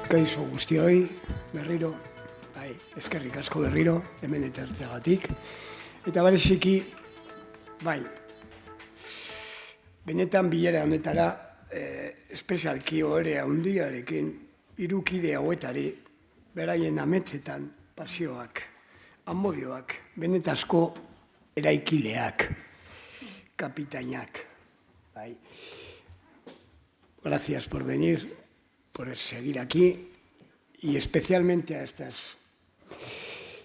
Kaixo guztioi, berriro, eskerrik asko berriro, hemen etortzeagatik. Eta bereziki, benetan bilera honetara, espezialki ohore handiarekin, hiru kide hauetari, beraien ametsetan, pasioak, amodioak, benetazko eraikileak, kapitainak. Gracias por venir, por seguir aquí y especialmente a estas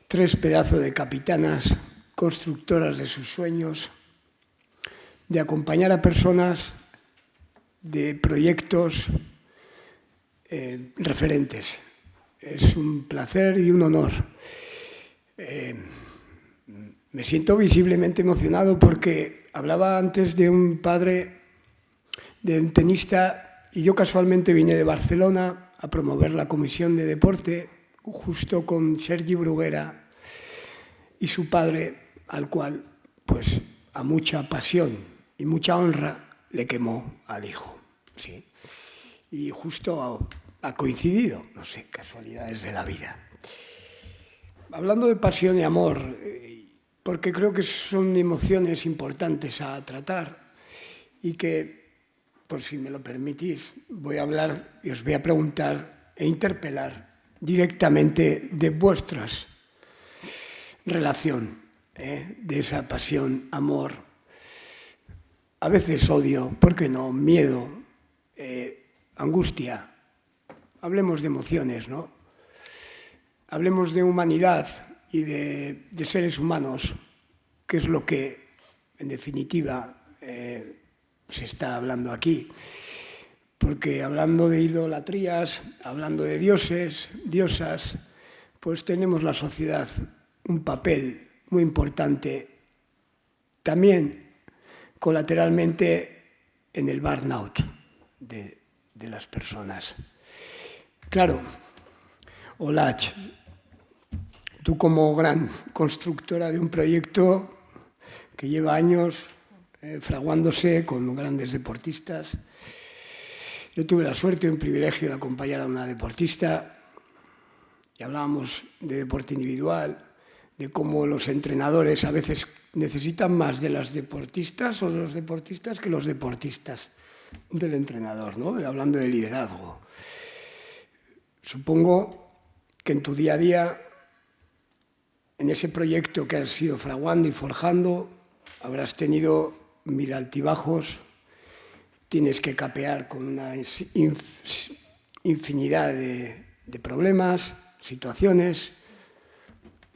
tres pedazos de capitanas constructoras de sus sueños, de acompañar a personas de proyectos referentes. Es un placer y un honor. Me siento visiblemente emocionado porque hablaba antes de un padre, de un tenista, y yo casualmente vine de Barcelona a promover la comisión de deporte justo con Sergi Bruguera y su padre, al cual, pues, a mucha pasión y mucha honra le quemó al hijo. ¿Sí? Y justo ha coincidido, no sé, casualidades de la vida. Hablando de pasión y amor, porque creo que son emociones importantes a tratar y que, por si me lo permitís, voy a hablar y os voy a preguntar e interpelar directamente de vuestras relación, de esa pasión, amor, a veces odio, ¿por qué no? Miedo, angustia. Hablemos de emociones, ¿no? Hablemos de humanidad y de seres humanos, que es lo que, en definitiva, se está hablando aquí. Porque hablando de idolatrías, hablando de dioses, diosas, pues tenemos la sociedad un papel muy importante, también colateralmente en el burnout de las personas. Claro, Olach, tú como gran constructora de un proyecto que lleva años fraguándose con grandes deportistas, yo tuve la suerte y un privilegio de acompañar a una deportista y hablábamos de deporte individual, de cómo los entrenadores a veces necesitan más de las deportistas o de los deportistas que los deportistas del entrenador, ¿no? Hablando de liderazgo. Supongo que en tu día a día, en ese proyecto que has ido fraguando y forjando, habrás tenido mil altibajos, tienes que capear con una infinidad de problemas, situaciones,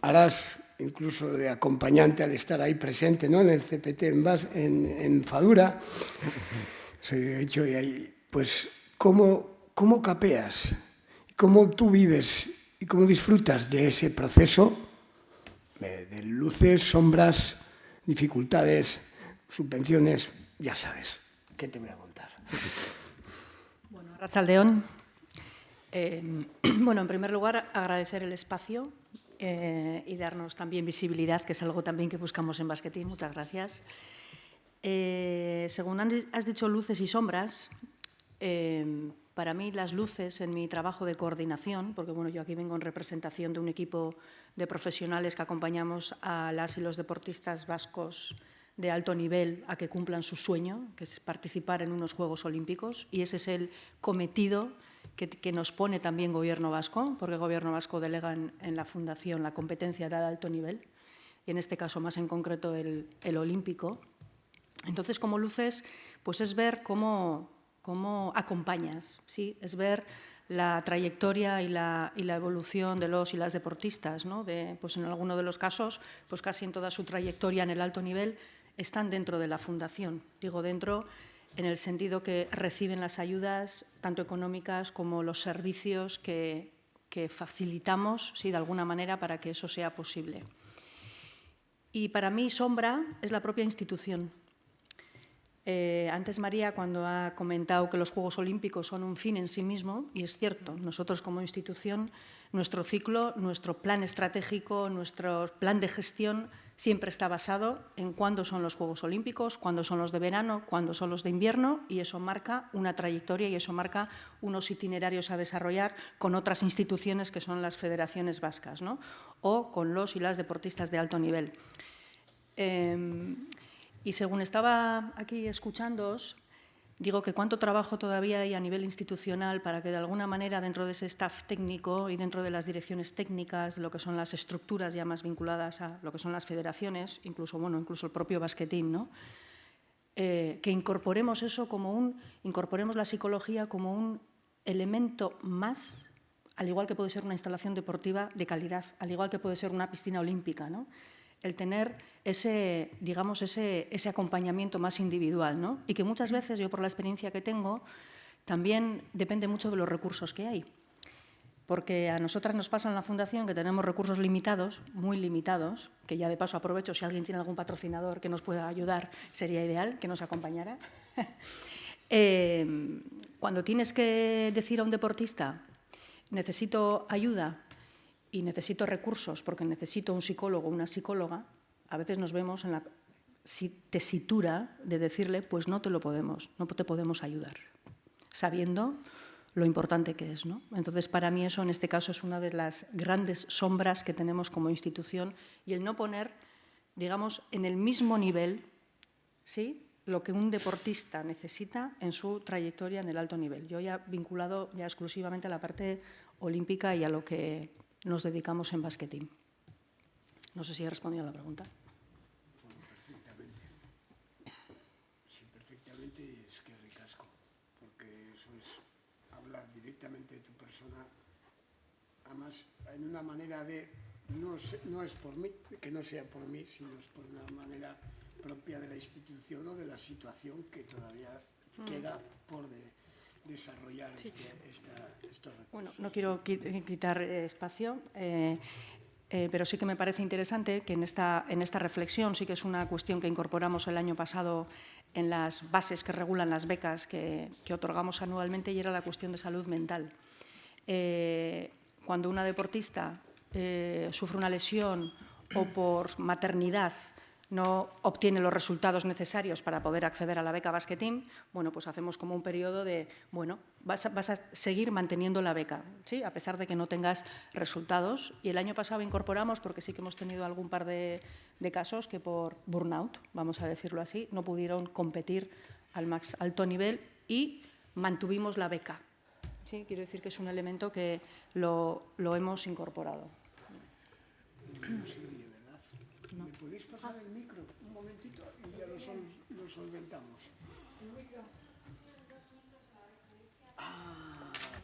harás incluso de acompañante al estar ahí presente, ¿no? En el CPT en Fadura. De hecho, pues, ¿cómo capeas? ¿Cómo tú vives y cómo disfrutas de ese proceso de luces, sombras, dificultades, subvenciones? Ya sabes, ¿qué te voy a contar? Bueno, arratsaldeon. Bueno, en primer lugar, agradecer el espacio y darnos también visibilidad, que es algo también que buscamos en Basquetín. Muchas gracias. Según has dicho luces y sombras, para mí las luces en mi trabajo de coordinación, porque bueno, yo aquí vengo en representación de un equipo de profesionales que acompañamos a las y los deportistas vascos de alto nivel a que cumplan su sueño, que es participar en unos Juegos Olímpicos, y ese es el cometido que nos pone también Gobierno Vasco, porque el Gobierno Vasco delega en la Fundación la competencia de alto nivel, y en este caso más en concreto el olímpico. Entonces, como luces, pues es ver cómo acompañas, ¿sí? Es ver la trayectoria y la evolución de los y las deportistas, ¿no? Pues en alguno de los casos, pues casi en toda su trayectoria en el alto nivel, están dentro de la Fundación. Digo dentro en el sentido que reciben las ayudas, tanto económicas como los servicios que facilitamos, ¿sí? De alguna manera, para que eso sea posible. Y para mí, sombra es la propia institución. Antes María, cuando ha comentado que los Juegos Olímpicos son un fin en sí mismo, y es cierto, nosotros como institución, nuestro ciclo, nuestro plan estratégico, nuestro plan de gestión siempre está basado en cuándo son los Juegos Olímpicos, cuándo son los de verano, cuándo son los de invierno, y eso marca una trayectoria y eso marca unos itinerarios a desarrollar con otras instituciones que son las federaciones vascas, ¿no? O con los y las deportistas de alto nivel. Y según estaba aquí escuchándoos, digo que cuánto trabajo todavía hay a nivel institucional para que de alguna manera dentro de ese staff técnico y dentro de las direcciones técnicas, de lo que son las estructuras ya más vinculadas a lo que son las federaciones, incluso el propio basquetín, ¿no? Que incorporemos eso incorporemos la psicología como un elemento más, al igual que puede ser una instalación deportiva de calidad, al igual que puede ser una piscina olímpica, ¿no? El tener ese acompañamiento más individual, ¿no? Y que muchas veces, yo por la experiencia que tengo, también depende mucho de los recursos que hay. Porque a nosotras nos pasa en la Fundación que tenemos recursos limitados, muy limitados, que ya de paso aprovecho, si alguien tiene algún patrocinador que nos pueda ayudar, sería ideal que nos acompañara. Cuando tienes que decir a un deportista, necesito ayuda, y necesito recursos porque necesito un psicólogo o una psicóloga, a veces nos vemos en la tesitura de decirle, pues no te podemos ayudar, sabiendo lo importante que es, ¿no? Entonces, para mí eso en este caso es una de las grandes sombras que tenemos como institución, y el no poner, digamos, en el mismo nivel, ¿sí?, lo que un deportista necesita en su trayectoria en el alto nivel. Yo ya vinculado ya exclusivamente a la parte olímpica y a lo que nos dedicamos en basquetín. No sé si he respondido a la pregunta. Bueno, perfectamente. Sí, perfectamente, es que ricasco, porque eso es hablar directamente de tu persona, además en una manera de, no es por mí, que no sea por mí, sino es por una manera propia de la institución o de la situación que todavía queda por desarrollar estos recursos. Bueno, no quiero quitar espacio, pero sí que me parece interesante que en esta reflexión, sí que es una cuestión que incorporamos el año pasado en las bases que regulan las becas que otorgamos anualmente, y era la cuestión de salud mental. Cuando una deportista sufre una lesión o por maternidad no obtiene los resultados necesarios para poder acceder a la beca basquetín, bueno, pues hacemos como un periodo de, bueno, vas a seguir manteniendo la beca, ¿sí?, a pesar de que no tengas resultados. Y el año pasado incorporamos, porque sí que hemos tenido algún par de casos que por burnout, vamos a decirlo así, no pudieron competir al más alto nivel y mantuvimos la beca. Sí, quiero decir que es un elemento que lo hemos incorporado. ¿Me podéis pasar el micro un momentito y ya lo solventamos?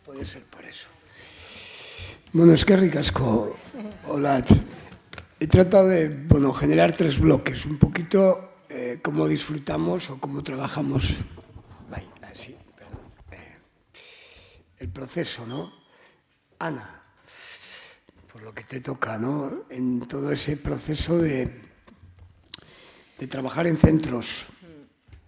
Puede ser por eso. Bueno, es que ricasco, Olat. He tratado de generar 3 bloques, un poquito cómo disfrutamos o cómo trabajamos. Sí, perdón. El proceso, ¿no? Ana, por lo que te toca, ¿no? En todo ese proceso de trabajar en centros,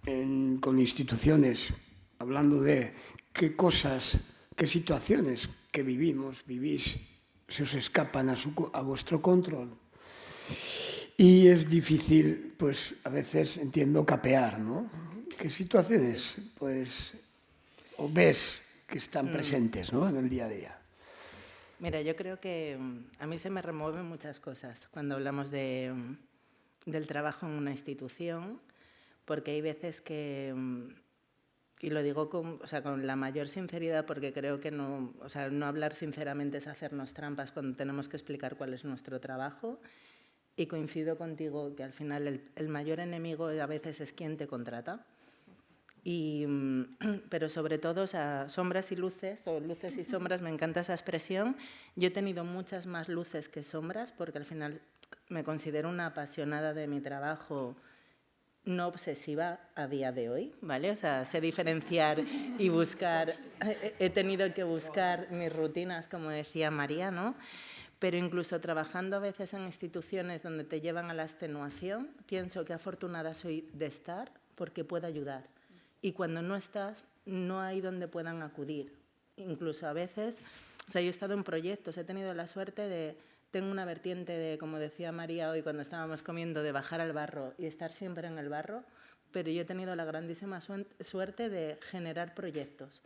con instituciones, hablando de qué cosas, qué situaciones que vivís, se os escapan a vuestro control. Y es difícil, pues a veces, entiendo, capear, ¿no? ¿Qué situaciones, pues, o ves que están presentes, ¿no?, en el día a día? Mira, yo creo que a mí se me remueven muchas cosas cuando hablamos del trabajo en una institución, porque hay veces que, y lo digo con la mayor sinceridad, porque creo que no hablar sinceramente es hacernos trampas cuando tenemos que explicar cuál es nuestro trabajo, y coincido contigo que al final el mayor enemigo a veces es quien te contrata. Pero sobre todo, sombras y luces, o luces y sombras, me encanta esa expresión. Yo he tenido muchas más luces que sombras, porque al final me considero una apasionada de mi trabajo, no obsesiva a día de hoy, ¿vale? O sea, sé diferenciar y buscar, he tenido que buscar mis rutinas, como decía María, ¿no? Pero incluso trabajando a veces en instituciones donde te llevan a la extenuación, pienso que afortunada soy de estar porque puedo ayudar. Y cuando no estás, no hay donde puedan acudir. Incluso a veces, yo he estado en proyectos, he tenido la suerte tengo una vertiente de, como decía María hoy cuando estábamos comiendo, de bajar al barro y estar siempre en el barro, pero yo he tenido la grandísima suerte de generar proyectos.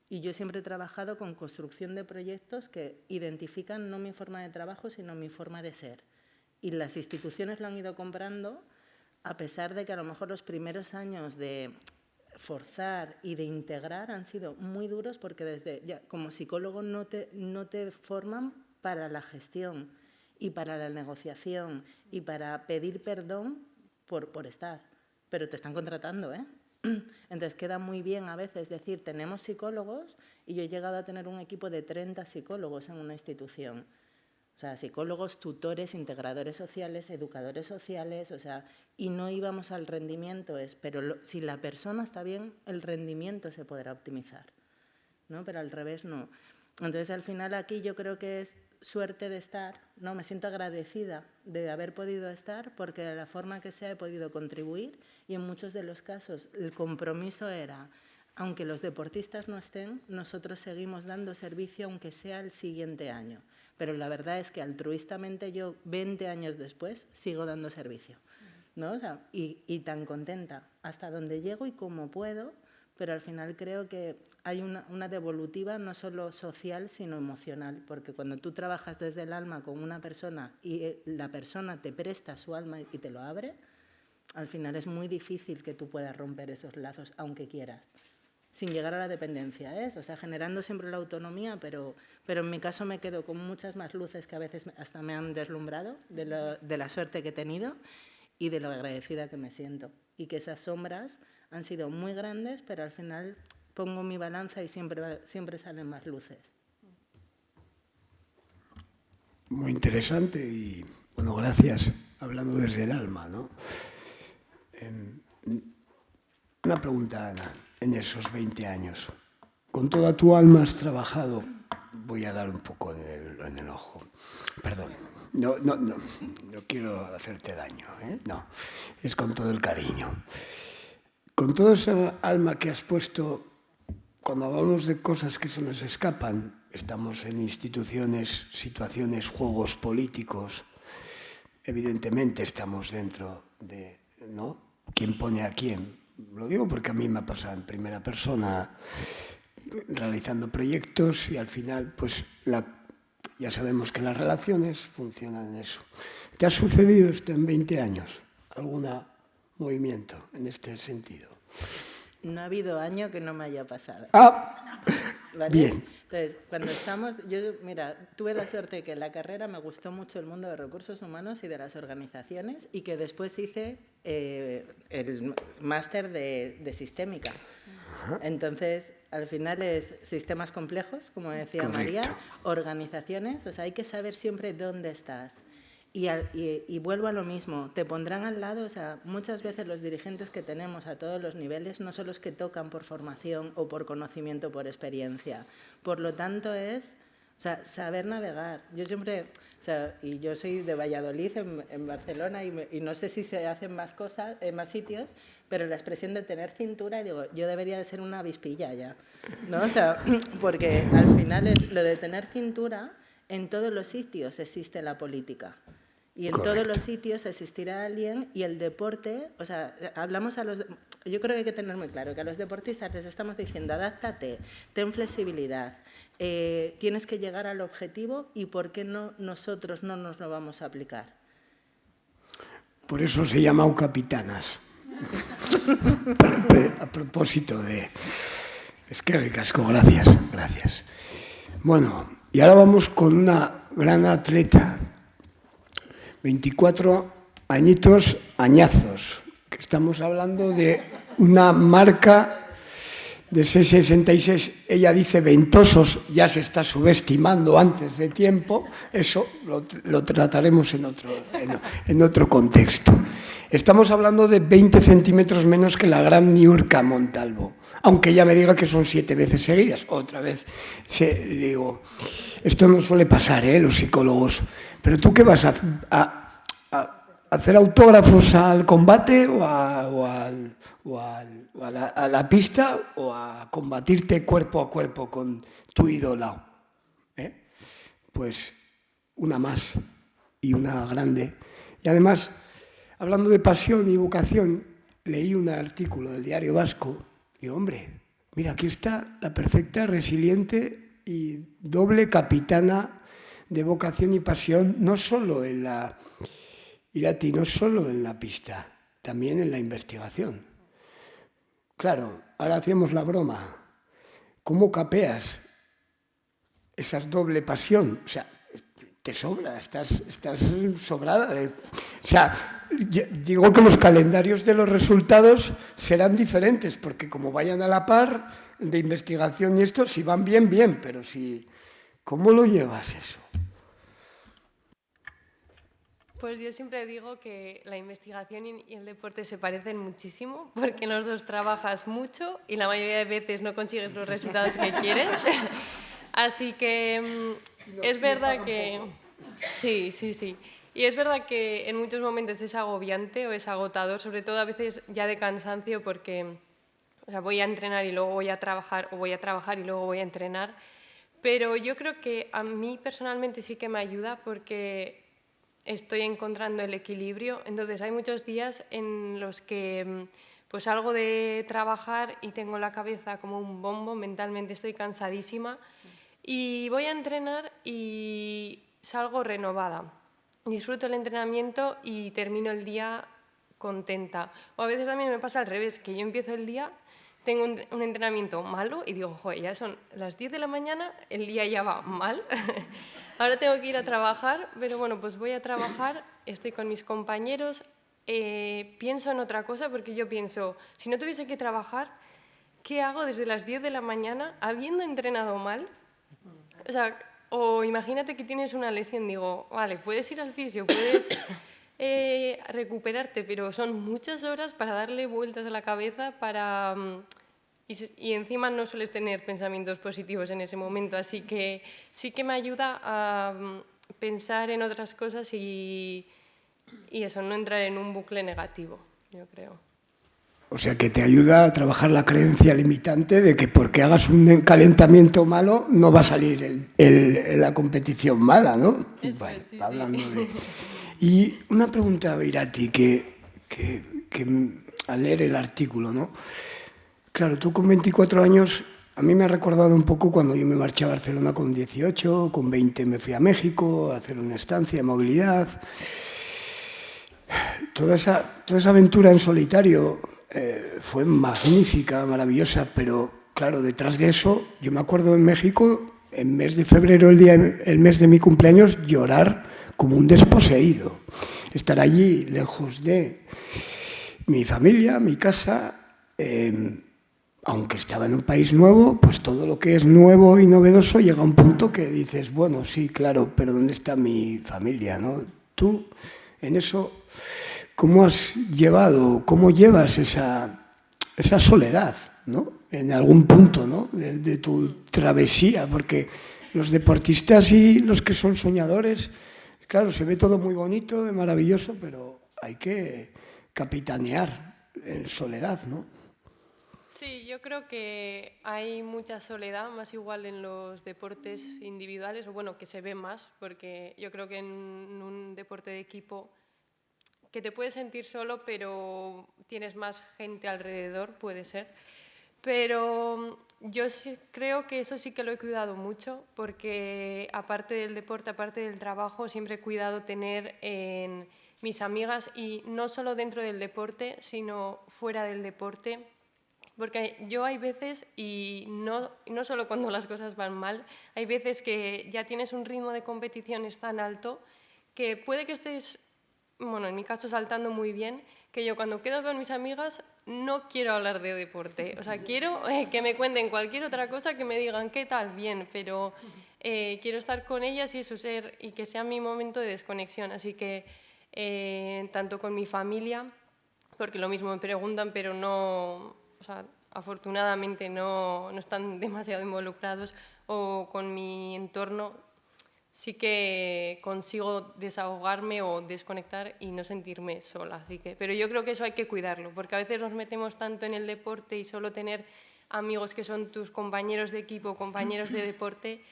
Y yo siempre he trabajado con construcción de proyectos que identifican no mi forma de trabajo, sino mi forma de ser. Y las instituciones lo han ido comprando, a pesar de que a lo mejor los primeros años de forzar y de integrar han sido muy duros, porque desde ya como psicólogo no te forman para la gestión y para la negociación y para pedir perdón por estar, pero te están contratando, ¿eh? Entonces queda muy bien a veces decir, tenemos psicólogos, y yo he llegado a tener un equipo de 30 psicólogos en una institución. O sea, psicólogos, tutores, integradores sociales, educadores sociales, o sea, y no íbamos al rendimiento, pero si la persona está bien, el rendimiento se podrá optimizar, ¿no? Pero al revés no. Entonces, al final aquí yo creo que es suerte de estar, ¿no? Me siento agradecida de haber podido estar, porque de la forma que sea he podido contribuir, y en muchos de los casos el compromiso era, aunque los deportistas no estén, nosotros seguimos dando servicio aunque sea el siguiente año. Pero la verdad es que altruistamente yo 20 años después sigo dando servicio, ¿no? O sea, y tan contenta hasta donde llego y como puedo, pero al final creo que hay una devolutiva no solo social, sino emocional, porque cuando tú trabajas desde el alma con una persona y la persona te presta su alma y te lo abre, al final es muy difícil que tú puedas romper esos lazos, aunque quieras, sin llegar a la dependencia, ¿eh? O sea, generando siempre la autonomía, pero en mi caso me quedo con muchas más luces que a veces hasta me han deslumbrado de la suerte que he tenido y de lo agradecida que me siento. Y que esas sombras han sido muy grandes, pero al final pongo mi balanza y siempre salen más luces. Muy interesante y, bueno, gracias. Hablando desde el alma, ¿no? Una pregunta, Ana, en esos 20 años. Con toda tu alma has trabajado, voy a dar un poco en el ojo, perdón, no quiero hacerte daño, ¿eh? No, es con todo el cariño. Con toda esa alma que has puesto, cuando hablamos de cosas que se nos escapan, estamos en instituciones, situaciones, juegos políticos, evidentemente estamos dentro de, ¿no? ¿Quién pone a quién? Lo digo porque a mí me ha pasado en primera persona, realizando proyectos, y al final, pues, ya sabemos que las relaciones funcionan en eso. ¿Te ha sucedido esto en 20 años? ¿Algún movimiento en este sentido? No ha habido año que no me haya pasado. ¿Vale? Bien. Entonces, cuando estamos, mira, tuve la suerte de que en la carrera me gustó mucho el mundo de recursos humanos y de las organizaciones, y que después hice el máster de sistémica. Entonces, al final es sistemas complejos, como decía María, organizaciones, o sea, hay que saber siempre dónde estás. Y vuelvo a lo mismo, te pondrán al lado, o sea, muchas veces los dirigentes que tenemos a todos los niveles no son los que tocan por formación o por conocimiento, por experiencia. Por lo tanto es, o sea, saber navegar. Yo siempre, o sea, y yo soy de Valladolid, en Barcelona, y no sé si se hacen más cosas en más sitios, pero la expresión de tener cintura, y digo, yo debería de ser una avispilla ya, ¿no? O sea, porque al final es lo de tener cintura, en todos los sitios existe la política. Y en todos los sitios existirá alguien, y el deporte, o sea, hablamos yo creo que hay que tener muy claro que a los deportistas les estamos diciendo, adáptate, ten flexibilidad, tienes que llegar al objetivo, y ¿por qué no nosotros no nos lo vamos a aplicar? Por eso se llama capitanas. A propósito de... Es que ricasco, gracias. Bueno, y ahora vamos con una gran atleta, 24 añazos, que estamos hablando de una marca de 666, ella dice ventosos, ya se está subestimando antes de tiempo, eso lo trataremos en otro contexto. Estamos hablando de 20 centímetros menos que la gran Niurka Montalvo, aunque ella me diga que son 7 veces seguidas. Otra vez digo, esto no suele pasar, los psicólogos, pero ¿tú qué vas a hacer autógrafos al combate o a la pista, o a combatirte cuerpo a cuerpo con tu ídolo? Pues una más y una grande. Y además, hablando de pasión y vocación, leí un artículo del Diario Vasco y, hombre, mira, aquí está la perfecta, resiliente y doble capitana de vocación y pasión, no solo en la pista, también en la investigación. Claro, ahora hacemos la broma. ¿Cómo capeas esa doble pasión? O sea, te sobra, estás sobrada. O sea, digo que los calendarios de los resultados serán diferentes, porque como vayan a la par de investigación y esto, si van bien, bien, pero si... ¿Cómo lo llevas eso? Pues yo siempre digo que la investigación y el deporte se parecen muchísimo, porque en los dos trabajas mucho y la mayoría de veces no consigues los resultados que quieres. Así que es verdad que... Sí. Y es verdad que en muchos momentos es agobiante o es agotador, sobre todo a veces ya de cansancio, porque voy a entrenar y luego voy a trabajar, o voy a trabajar y luego voy a entrenar. Pero yo creo que a mí personalmente sí que me ayuda, porque estoy encontrando el equilibrio. Entonces hay muchos días en los que pues salgo de trabajar y tengo la cabeza como un bombo, mentalmente estoy cansadísima y voy a entrenar y salgo renovada. Disfruto el entrenamiento y termino el día contenta. O a veces también me pasa al revés, que yo empiezo el día, tengo un entrenamiento malo y digo, joder, ya son las 10 de la mañana, el día ya va mal. Ahora tengo que ir a trabajar, pero bueno, pues voy a trabajar, estoy con mis compañeros, pienso en otra cosa, porque yo pienso, si no tuviese que trabajar, ¿qué hago desde las 10 de la mañana habiendo entrenado mal? O imagínate que tienes una lesión, digo, vale, puedes ir al fisio, puedes recuperarte, pero son muchas horas para darle vueltas a la cabeza, y encima no sueles tener pensamientos positivos en ese momento, así que sí que me ayuda a pensar en otras cosas y eso, no entrar en un bucle negativo, yo creo. O sea, que te ayuda a trabajar la creencia limitante de que porque hagas un calentamiento malo no va a salir la competición mala, ¿no? Eso bueno, es, sí, hablando sí. de... Y una pregunta, Irati, que al leer el artículo, ¿no? Claro, tú con 24 años, a mí me ha recordado un poco cuando yo me marché a Barcelona con 18, con 20 me fui a México a hacer una estancia de movilidad. Toda esa aventura en solitario fue magnífica, maravillosa, pero claro, detrás de eso, yo me acuerdo en México, en mes de febrero, el mes de mi cumpleaños, llorar como un desposeído. Estar allí, lejos de mi familia, mi casa, aunque estaba en un país nuevo, pues todo lo que es nuevo y novedoso llega a un punto que dices, bueno, sí, claro, pero ¿dónde está mi familia, no? Tú, en eso... ¿Cómo has llevado, cómo llevas esa soledad, ¿no? En algún punto, ¿no? de tu travesía? Porque los deportistas y los que son soñadores, claro, se ve todo muy bonito, maravilloso, pero hay que capitanear en soledad, ¿no? Sí, yo creo que hay mucha soledad, más igual en los deportes individuales, o bueno, que se ve más, porque yo creo que en un deporte de equipo que te puedes sentir solo, pero tienes más gente alrededor, puede ser. Pero yo sí creo que eso sí que lo he cuidado mucho, porque aparte del deporte, aparte del trabajo, siempre he cuidado tener en mis amigas, y no solo dentro del deporte, sino fuera del deporte. Porque yo hay veces, y no solo cuando las cosas van mal, hay veces que ya tienes un ritmo de competiciones tan alto que puede que estés, bueno, en mi caso saltando muy bien, que yo cuando quedo con mis amigas no quiero hablar de deporte. O sea, quiero que me cuenten cualquier otra cosa, que me digan qué tal, bien, pero quiero estar con ellas y eso y que sea mi momento de desconexión. Así que tanto con mi familia, porque lo mismo me preguntan, pero no, o sea, afortunadamente no están demasiado involucrados, o con mi entorno, sí que consigo desahogarme o desconectar y no sentirme sola. Así que, pero yo creo que eso hay que cuidarlo, porque a veces nos metemos tanto en el deporte y solo tener amigos que son tus compañeros de equipo, compañeros de deporte,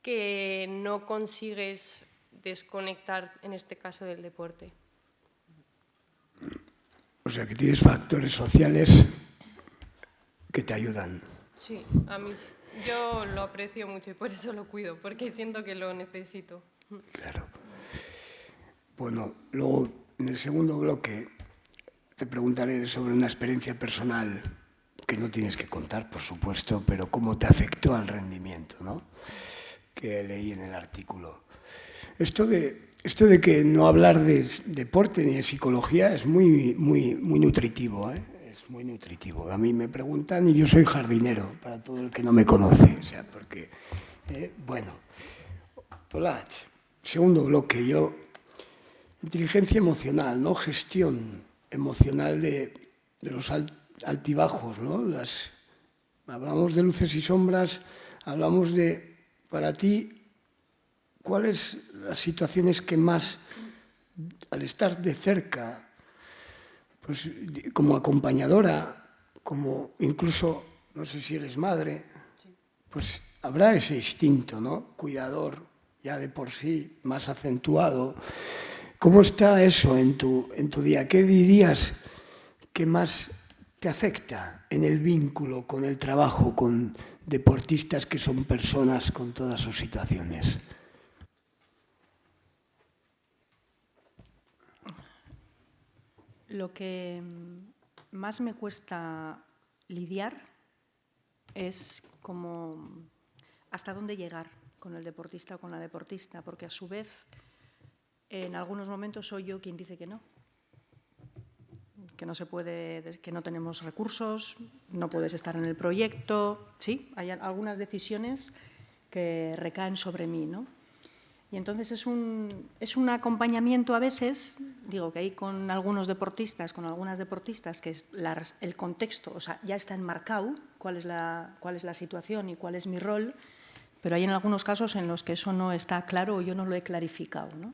que no consigues desconectar, en este caso, del deporte. O sea, que tienes factores sociales que te ayudan. Sí, a mí yo lo aprecio mucho y por eso lo cuido, porque siento que lo necesito. Claro. Bueno, luego en el segundo bloque te preguntaré sobre una experiencia personal que no tienes que contar, por supuesto, pero cómo te afectó al rendimiento, ¿no? Que leí en el artículo. Esto de que no hablar de deporte ni de psicología es muy nutritivo, ¿eh? Es muy nutritivo. A mí me preguntan y yo soy jardinero, para todo el que no me conoce. O sea, porque, bueno, hola, segundo bloque, inteligencia emocional, ¿no? Gestión emocional de los altibajos, ¿no? Hablamos de luces y sombras, hablamos de, para ti, ¿cuáles las situaciones que más, al estar de cerca, pues como acompañadora, como incluso, no sé si eres madre, pues habrá ese instinto, ¿no? Cuidador, ya de por sí, más acentuado. ¿Cómo está eso en tu día? ¿Qué dirías que más te afecta en el vínculo con el trabajo, con deportistas que son personas con todas sus situaciones? Lo que más me cuesta lidiar es como hasta dónde llegar con el deportista o con la deportista, porque a su vez en algunos momentos soy yo quien dice que no se puede, que no tenemos recursos, no puedes estar en el proyecto. Sí, hay algunas decisiones que recaen sobre mí, ¿no? Y entonces es un acompañamiento a veces, digo que hay con algunos deportistas, con algunas deportistas, que es el contexto, o sea, ya está enmarcado cuál es la situación y cuál es mi rol, pero hay en algunos casos en los que eso no está claro o yo no lo he clarificado, ¿no?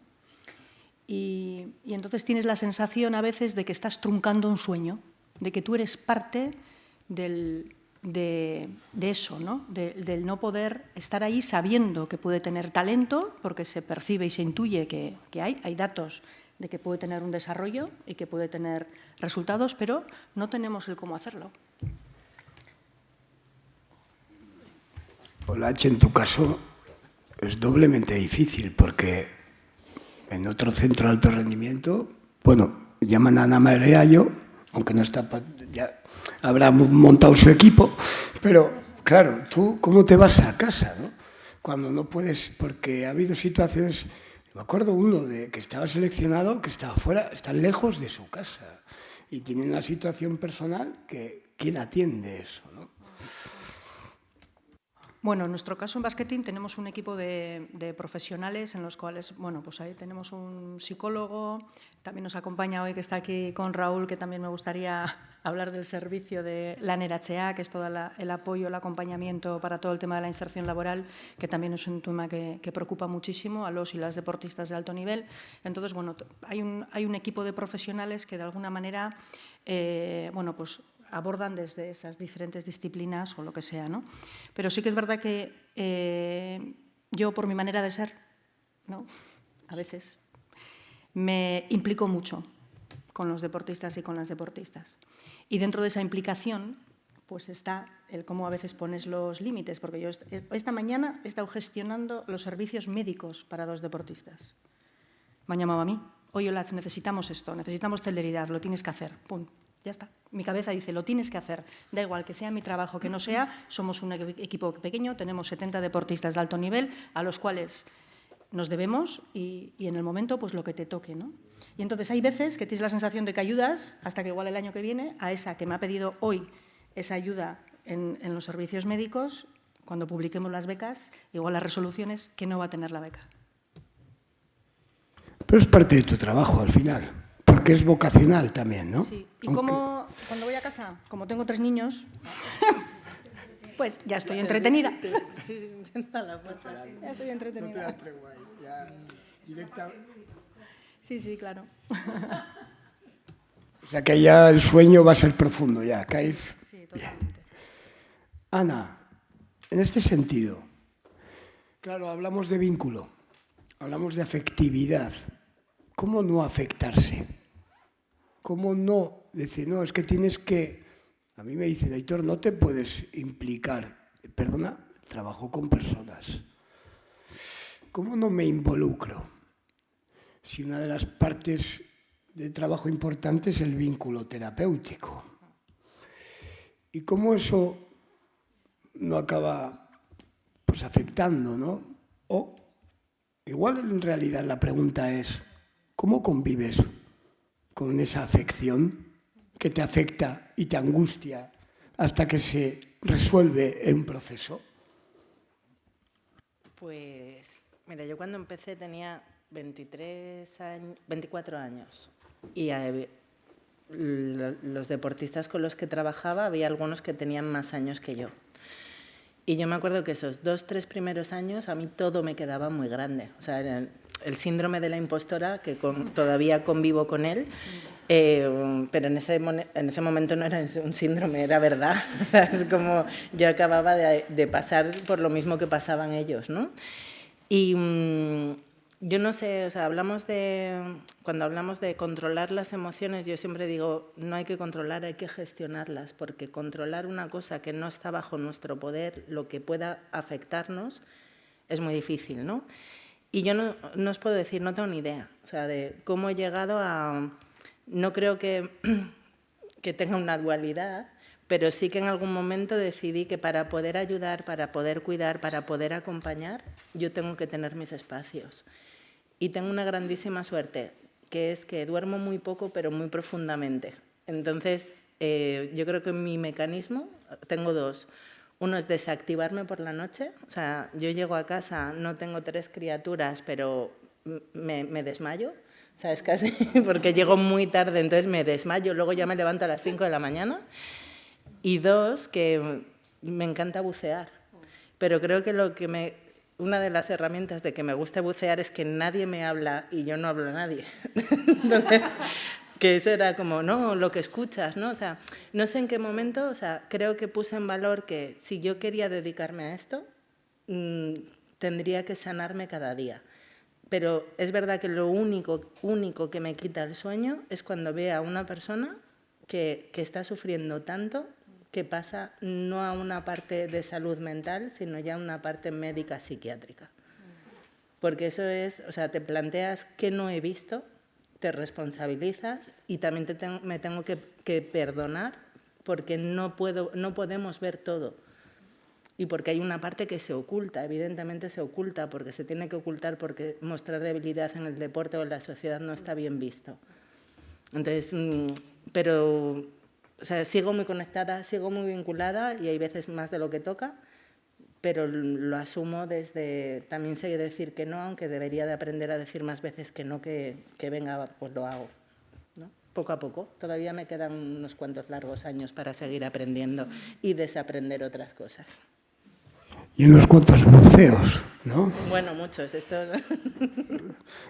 Y entonces tienes la sensación a veces de que estás truncando un sueño, de que tú eres parte de eso, ¿no? Del no poder estar ahí sabiendo que puede tener talento, porque se percibe y se intuye que hay datos de que puede tener un desarrollo y que puede tener resultados, pero no tenemos el cómo hacerlo. Olache, en tu caso es doblemente difícil porque en otro centro de alto rendimiento, bueno, llaman a Ana María Ayo, aunque no está, ya habrá montado su equipo, pero claro, tú cómo te vas a casa, ¿no? Cuando no puedes, porque ha habido situaciones, me acuerdo uno de que estaba seleccionado, que estaba fuera, está lejos de su casa y tiene una situación personal que ¿quién atiende eso, no? Bueno, en nuestro caso en Basqueteam tenemos un equipo de profesionales en los cuales, bueno, pues ahí tenemos un psicólogo, también nos acompaña hoy que está aquí con Raúl, que también me gustaría hablar del servicio de la NRHA, que es todo el apoyo, el acompañamiento para todo el tema de la inserción laboral, que también es un tema que preocupa muchísimo a los y las deportistas de alto nivel. Entonces, bueno, hay un equipo de profesionales que de alguna manera, bueno, pues abordan desde esas diferentes disciplinas o lo que sea, ¿no? Pero sí que es verdad que yo, por mi manera de ser, ¿no? A veces me implico mucho con los deportistas y con las deportistas. Y dentro de esa implicación, pues está el cómo a veces pones los límites, porque yo esta mañana he estado gestionando los servicios médicos para 2 deportistas. Me han llamado a mí, oye, Olach, necesitamos esto, necesitamos celeridad, lo tienes que hacer, pum. Ya está. Mi cabeza dice, lo tienes que hacer. Da igual que sea mi trabajo, que no sea. Somos un equipo pequeño, tenemos 70 deportistas de alto nivel a los cuales nos debemos y en el momento pues lo que te toque, ¿no? Y entonces hay veces que tienes la sensación de que ayudas hasta que igual el año que viene a esa que me ha pedido hoy esa ayuda en los servicios médicos, cuando publiquemos las becas, igual las resoluciones que no va a tener la beca. Pero es parte de tu trabajo al final. Porque es vocacional también, ¿no? Sí. Y como cuando voy a casa, como tengo 3 niños, pues ya estoy entretenida. Ya estoy entretenida. Sí, claro. O sea que ya el sueño va a ser profundo, ya caes. Sí, totalmente. Ana, en este sentido, claro, hablamos de vínculo. hablamos de afectividad. ¿Cómo no afectarse? ¿Cómo no decir, no, es que tienes que... A mí me dicen, Aitor, no te puedes implicar. Perdona, trabajo con personas. ¿Cómo no me involucro? Si una de las partes de trabajo importante es el vínculo terapéutico. ¿Y cómo eso no acaba pues, afectando, ¿no? O igual en realidad la pregunta es, ¿cómo convives con esa afección que te afecta y te angustia hasta que se resuelve en un proceso? Pues, mira, yo cuando empecé tenía 24 años y los deportistas con los que trabajaba había algunos que tenían más años que yo. Y yo me acuerdo que esos 2-3 primeros años a mí todo me quedaba muy grande. O sea, el síndrome de la impostora, que todavía convivo con él, pero en ese momento no era un síndrome, era verdad. O sea, es como yo acababa de pasar por lo mismo que pasaban ellos, ¿no? Y yo no sé, o sea, cuando hablamos de controlar las emociones, yo siempre digo, no hay que controlar, hay que gestionarlas, porque controlar una cosa que no está bajo nuestro poder, lo que pueda afectarnos, es muy difícil, ¿no? Y yo no os puedo decir, no tengo ni idea, o sea, de cómo he llegado a... No creo que tenga una dualidad, pero sí que en algún momento decidí que para poder ayudar, para poder cuidar, para poder acompañar, yo tengo que tener mis espacios. Y tengo una grandísima suerte, que es que duermo muy poco, pero muy profundamente. Entonces, yo creo que mi mecanismo, tengo dos. Uno es desactivarme por la noche. O sea, yo llego a casa, no tengo 3 criaturas, pero me desmayo. O sea, es casi porque llego muy tarde, entonces me desmayo. Luego ya me levanto a las 5 de la mañana. Y dos, que me encanta bucear. Pero creo que una de las herramientas de que me gusta bucear es que nadie me habla y yo no hablo a nadie. Entonces, que eso era como, no, lo que escuchas, ¿no? O sea, no sé en qué momento, o sea, creo que puse en valor que si yo quería dedicarme a esto, tendría que sanarme cada día. Pero es verdad que lo único que me quita el sueño es cuando veo a una persona que está sufriendo tanto que pasa no a una parte de salud mental, sino ya a una parte médica psiquiátrica. Porque eso es, o sea, te planteas qué no he visto, te responsabilizas y también me tengo que perdonar porque no podemos ver todo. Y porque hay una parte que se oculta, evidentemente se oculta, porque se tiene que ocultar porque mostrar debilidad en el deporte o en la sociedad no está bien visto. Entonces, pero... O sea, sigo muy conectada, sigo muy vinculada y hay veces más de lo que toca, pero lo asumo desde... También sé decir que no, aunque debería de aprender a decir más veces que no, que venga, pues lo hago, ¿no? Poco a poco. Todavía me quedan unos cuantos largos años para seguir aprendiendo y desaprender otras cosas. Y unos cuantos buceos, ¿no? Bueno, muchos.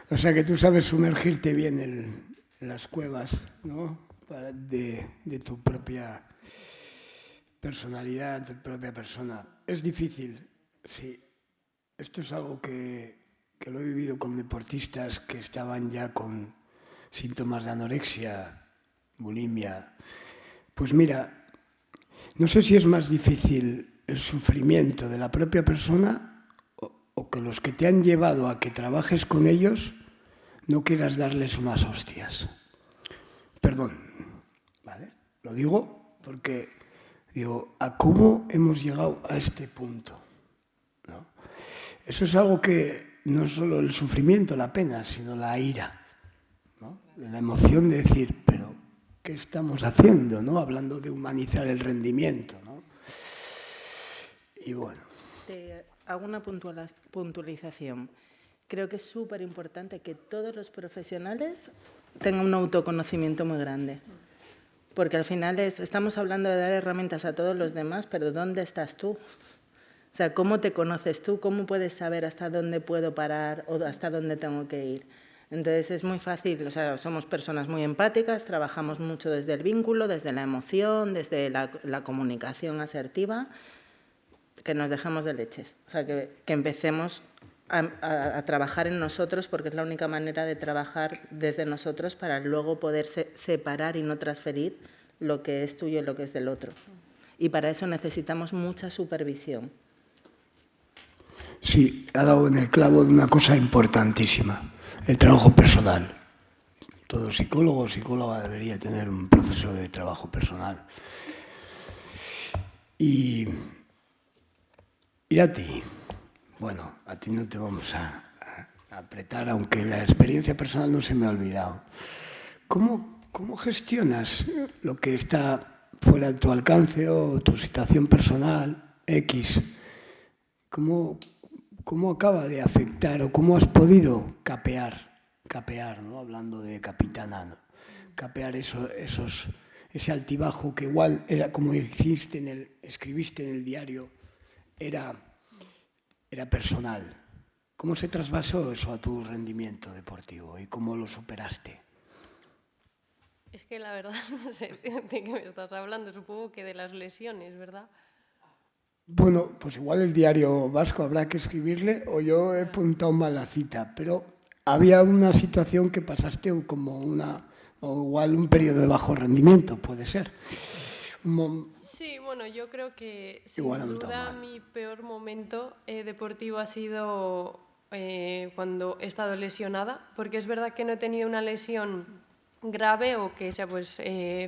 O sea que tú sabes sumergirte bien en las cuevas, ¿no? De tu propia personalidad, tu propia persona. Es difícil, sí. Esto es algo que lo he vivido con deportistas que estaban ya con síntomas de anorexia, bulimia. Pues mira, no sé si es más difícil el sufrimiento de la propia persona o que los que te han llevado a que trabajes con ellos no quieras darles unas hostias. Perdón, ¿vale? Lo digo porque digo, ¿a cómo hemos llegado a este punto? ¿No? Eso es algo que no solo el sufrimiento, la pena, sino la ira, ¿no? La emoción de decir, pero ¿qué estamos haciendo? ¿No? Hablando de humanizar el rendimiento, ¿no? Y bueno. Te hago una puntualización. Creo que es súper importante que todos los profesionales tengan un autoconocimiento muy grande. Porque al final estamos hablando de dar herramientas a todos los demás, pero ¿dónde estás tú? O sea, ¿cómo te conoces tú? ¿Cómo puedes saber hasta dónde puedo parar o hasta dónde tengo que ir? Entonces es muy fácil, o sea, somos personas muy empáticas, trabajamos mucho desde el vínculo, desde la emoción, desde la comunicación asertiva, que nos dejamos de leches. O sea, que empecemos a trabajar en nosotros, porque es la única manera de trabajar desde nosotros para luego poder separar y no transferir lo que es tuyo y lo que es del otro. Y para eso necesitamos mucha supervisión. Sí, ha dado en el clavo de una cosa importantísima, el trabajo personal. Todo psicólogo o psicóloga debería tener un proceso de trabajo personal. Y a ti, bueno, a ti no te vamos a apretar, aunque la experiencia personal no se me ha olvidado. ¿Cómo gestionas lo que está fuera de tu alcance o tu situación personal X? ¿Cómo acaba de afectar o cómo has podido capear, ¿no? Hablando de capitana, ¿no? Capear ese altibajo que igual era, como escribiste en el diario, era personal. ¿Cómo se trasvasó eso a tu rendimiento deportivo y cómo lo superaste? Es que la verdad no sé de qué me estás hablando, supongo que de las lesiones, ¿verdad? Bueno, pues igual el diario vasco habrá que escribirle o yo he apuntado mal la cita, pero había una situación que pasaste como o igual un periodo de bajo rendimiento, puede ser. Sí, bueno, yo creo que sin Igual no está duda mal. mi peor momento deportivo ha sido cuando he estado lesionada, porque es verdad que no he tenido una lesión grave o que sea pues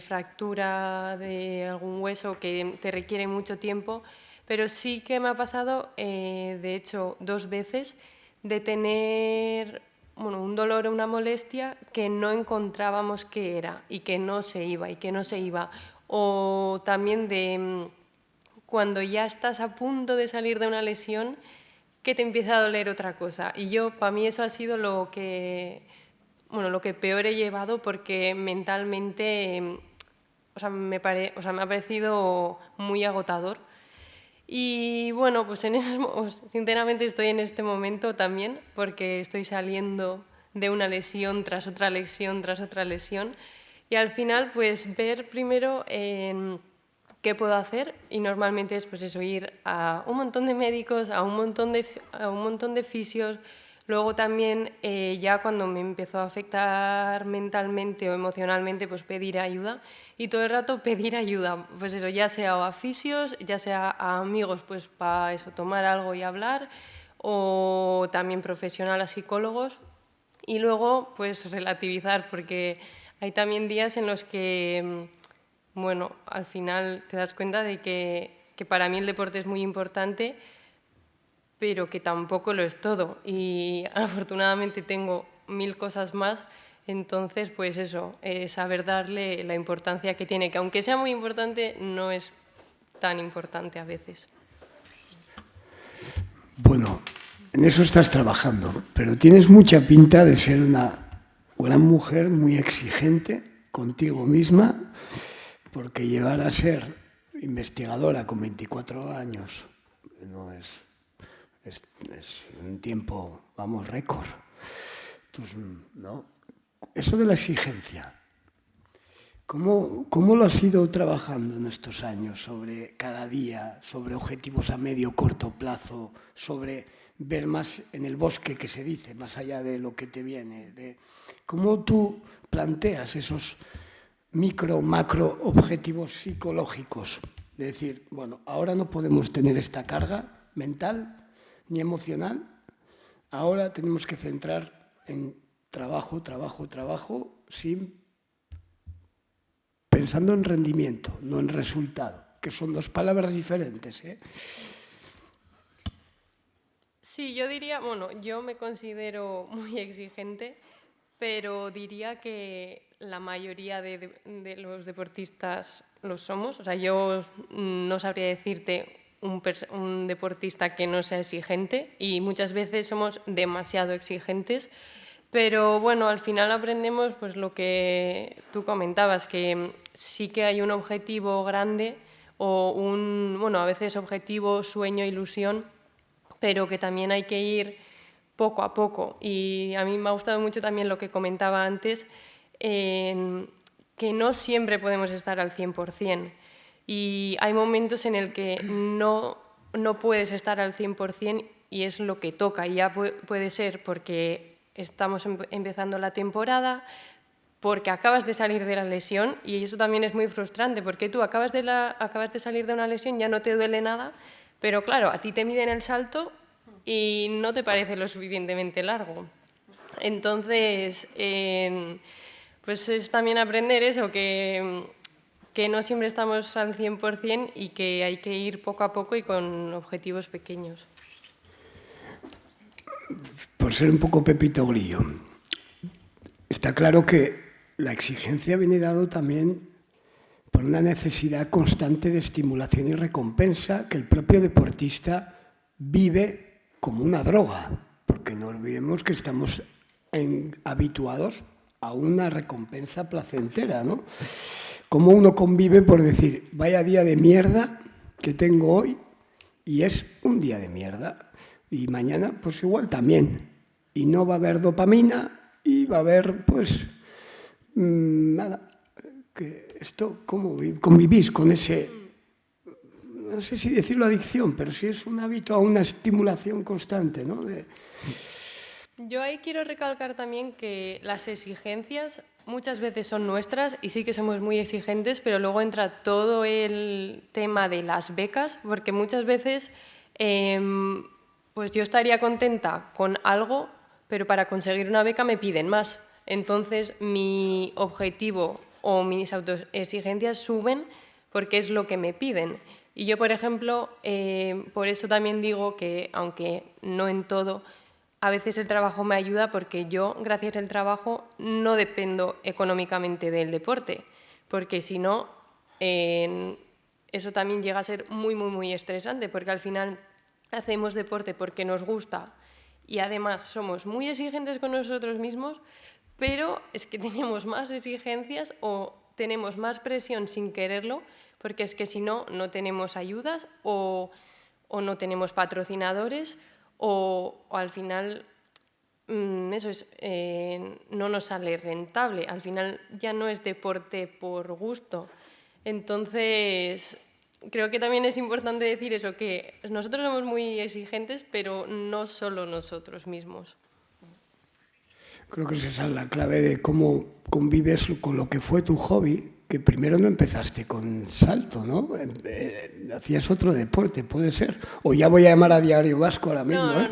fractura de algún hueso que te requiere mucho tiempo, pero sí que me ha pasado, de hecho, 2 veces de tener un dolor o una molestia que no encontrábamos qué era y que no se iba. O también de cuando ya estás a punto de salir de una lesión que te empieza a doler otra cosa. Y para mí eso ha sido lo que peor he llevado porque mentalmente me ha parecido muy agotador. Y bueno, pues sinceramente estoy en este momento también porque estoy saliendo de una lesión tras otra lesión tras otra lesión y al final pues ver primero qué puedo hacer y normalmente es pues eso, ir a un montón de médicos, a un montón de fisios. Luego también ya cuando me empezó a afectar mentalmente o emocionalmente, pues pedir ayuda. Y todo el rato pedir ayuda, pues eso, ya sea a fisios, ya sea a amigos, pues para eso, tomar algo y hablar, o también profesional a psicólogos. Y luego, pues relativizar, porque hay también días en los que, bueno, al final te das cuenta de que para mí el deporte es muy importante, pero que tampoco lo es todo. Y afortunadamente tengo 1000 cosas más, entonces pues eso, saber darle la importancia que tiene, que aunque sea muy importante, no es tan importante a veces. Bueno, en eso estás trabajando, pero tienes mucha pinta de ser una gran mujer muy exigente contigo misma, porque llevar a ser investigadora con 24 años no es un tiempo, vamos, récord. ¿No? Eso de la exigencia, ¿cómo lo has ido trabajando en estos años sobre cada día, sobre objetivos a medio, corto plazo, sobre ver más en el bosque que se dice, más allá de lo que te viene? ¿Cómo tú planteas esos micro, macro objetivos psicológicos? De decir, bueno, ahora no podemos tener esta carga mental ni emocional, ahora tenemos que centrar en trabajo, pensando en rendimiento, no en resultado, que son 2 palabras diferentes, ¿eh? Sí, yo diría, yo me considero muy exigente, pero diría que la mayoría de los deportistas lo somos. O sea, yo no sabría decirte un deportista que no sea exigente y muchas veces somos demasiado exigentes, pero bueno, al final aprendemos pues lo que tú comentabas, que sí que hay un objetivo grande o a veces objetivo, sueño, ilusión, pero que también hay que ir poco a poco. Y a mí me ha gustado mucho también lo que comentaba antes, que no siempre podemos estar al 100%. Y hay momentos en el que no puedes estar al 100% y es lo que toca. Y ya puede ser porque estamos empezando la temporada, porque acabas de salir de la lesión, y eso también es muy frustrante, porque tú acabas de salir de una lesión, ya no te duele nada, pero claro, a ti te miden el salto y no te parece lo suficientemente largo. Entonces, pues es también aprender eso, que no siempre estamos al 100% y que hay que ir poco a poco y con objetivos pequeños. Por ser un poco Pepito Grillo, está claro que la exigencia viene dado también por una necesidad constante de estimulación y recompensa que el propio deportista vive como una droga, porque no olvidemos que estamos habituados a una recompensa placentera, ¿no? Cómo uno convive por decir, vaya día de mierda que tengo hoy, y es un día de mierda, y mañana pues igual también, y no va a haber dopamina, y va a haber pues nada, que esto, ¿cómo convivís con ese, no sé si decirlo adicción, pero sí es un hábito a una estimulación constante, ¿no? Yo ahí quiero recalcar también que las exigencias muchas veces son nuestras y sí que somos muy exigentes, pero luego entra todo el tema de las becas, porque muchas veces pues yo estaría contenta con algo, pero para conseguir una beca me piden más. Entonces mi objetivo o mis autoexigencias suben porque es lo que me piden. Y yo, por ejemplo, por eso también digo que, aunque no en todo, a veces el trabajo me ayuda porque yo, gracias al trabajo, no dependo económicamente del deporte, porque si no, eso también llega a ser muy, muy, muy estresante, porque al final hacemos deporte porque nos gusta y además somos muy exigentes con nosotros mismos, pero es que tenemos más exigencias o tenemos más presión sin quererlo, porque es que si no, no tenemos ayudas o no tenemos patrocinadores, o al final eso es, no nos sale rentable. Al final ya no es deporte por gusto. Entonces, creo que también es importante decir eso, que nosotros somos muy exigentes, pero no solo nosotros mismos. Creo que esa es la clave de cómo convives con lo que fue tu hobby, que primero no empezaste con salto, ¿no? Hacías otro deporte, puede ser. O ya voy a llamar a Diario Vasco ahora mismo. No.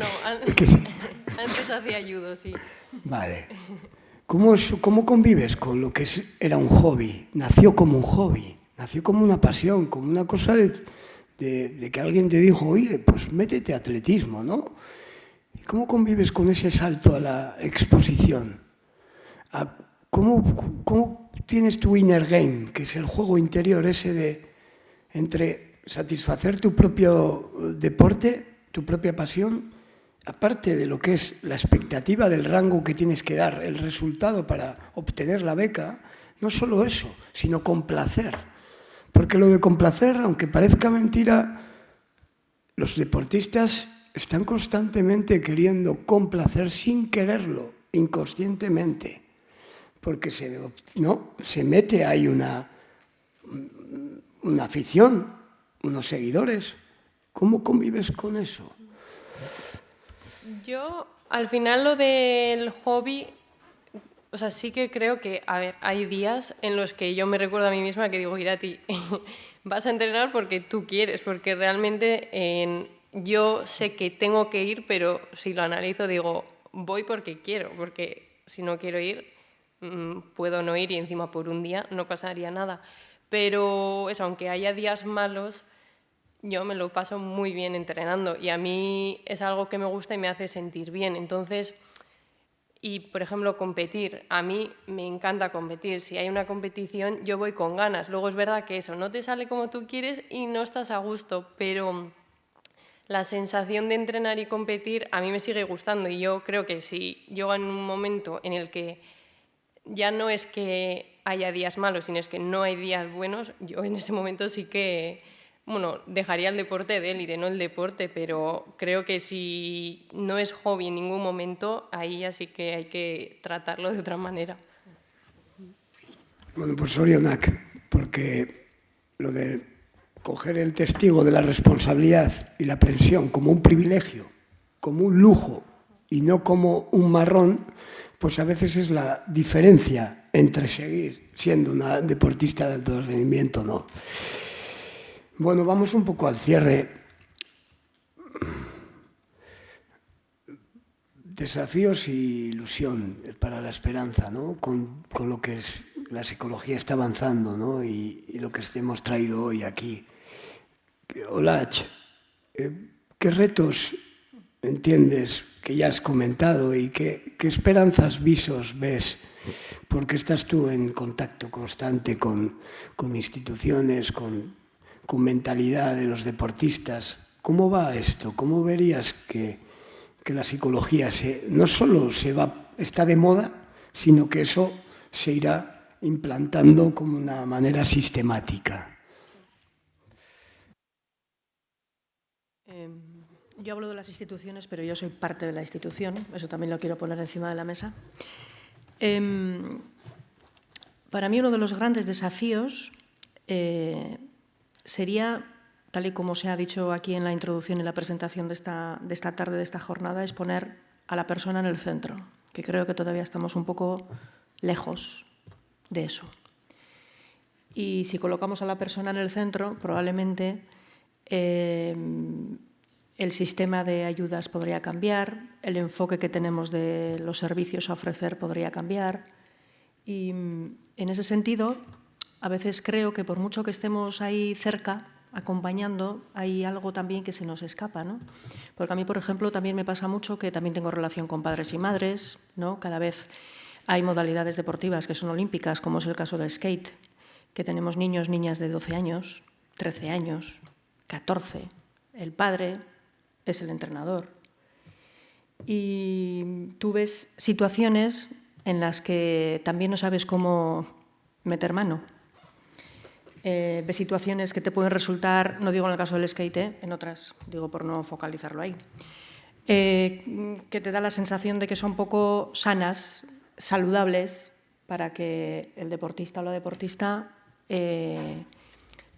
Antes hacía judo, sí. Vale. ¿Cómo convives con lo que era un hobby? Nació como un hobby, nació como una pasión, como una cosa de que alguien te dijo, oye, pues métete a atletismo, ¿no? ¿Cómo convives con ese salto a la exposición? ¿Cómo tienes tu inner game, que es el juego interior ese de entre satisfacer tu propio deporte, tu propia pasión, aparte de lo que es la expectativa del rango que tienes que dar, el resultado para obtener la beca, no solo eso, sino complacer? Porque lo de complacer, aunque parezca mentira, los deportistas están constantemente queriendo complacer sin quererlo, inconscientemente, porque se mete ahí una afición, unos seguidores. ¿Cómo convives con eso? Yo, al final, lo del hobby, o sea, sí que creo que, a ver, hay días en los que yo me recuerdo a mí misma que digo, Irati, vas a entrenar porque tú quieres, porque realmente yo sé que tengo que ir, pero si lo analizo digo, voy porque quiero, porque si no quiero ir, puedo no ir y encima por un día no pasaría nada. Pero eso, aunque haya días malos, yo me lo paso muy bien entrenando y a mí es algo que me gusta y me hace sentir bien. Entonces, y por ejemplo, competir, a mí me encanta competir. Si hay una competición, yo voy con ganas. Luego es verdad que eso no te sale como tú quieres y no estás a gusto, pero la sensación de entrenar y competir a mí me sigue gustando y yo creo que si llego en un momento en el que ya no es que haya días malos, sino es que no hay días buenos, yo en ese momento sí que, bueno, dejaría el deporte de élite, no el deporte, pero creo que si no es hobby en ningún momento, ahí ya sí que hay que tratarlo de otra manera. Bueno, pues zorionak, porque lo de coger el testigo de la responsabilidad y la presión como un privilegio como un lujo y no como un marrón, pues a veces es la diferencia entre seguir siendo una deportista de alto rendimiento o no. Bueno, vamos un poco al cierre. Desafíos y ilusión para la esperanza, ¿no? Con lo que la psicología está avanzando, ¿no? Y lo que hemos traído hoy aquí. Olach, ¿qué retos entiendes que ya has comentado y qué esperanzas, visos ves? Porque estás tú en contacto constante con instituciones, con mentalidad de los deportistas. ¿Cómo va esto? ¿Cómo verías que la psicología no solo está de moda, sino que eso se irá implantando como una manera sistemática? Yo hablo de las instituciones, pero yo soy parte de la institución, eso también lo quiero poner encima de la mesa. Para mí uno de los grandes desafíos sería, tal y como se ha dicho aquí en la introducción y la presentación de esta tarde, de esta jornada, es poner a la persona en el centro, que creo que todavía estamos un poco lejos de eso. Y si colocamos a la persona en el centro, probablemente el sistema de ayudas podría cambiar, el enfoque que tenemos de los servicios a ofrecer podría cambiar. Y en ese sentido, a veces creo que por mucho que estemos ahí cerca, acompañando, hay algo también que se nos escapa, ¿no? Porque a mí, por ejemplo, también me pasa mucho que también tengo relación con padres y madres, ¿no? Cada vez hay modalidades deportivas que son olímpicas, como es el caso del skate, que tenemos niños, niñas de 12 años, 13 años, 14. El padre es el entrenador. Y tú ves situaciones en las que también no sabes cómo meter mano. Ves situaciones que te pueden resultar, no digo en el caso del skate, en otras, digo por no focalizarlo ahí, que te da la sensación de que son poco sanas, saludables, para que el deportista o la deportista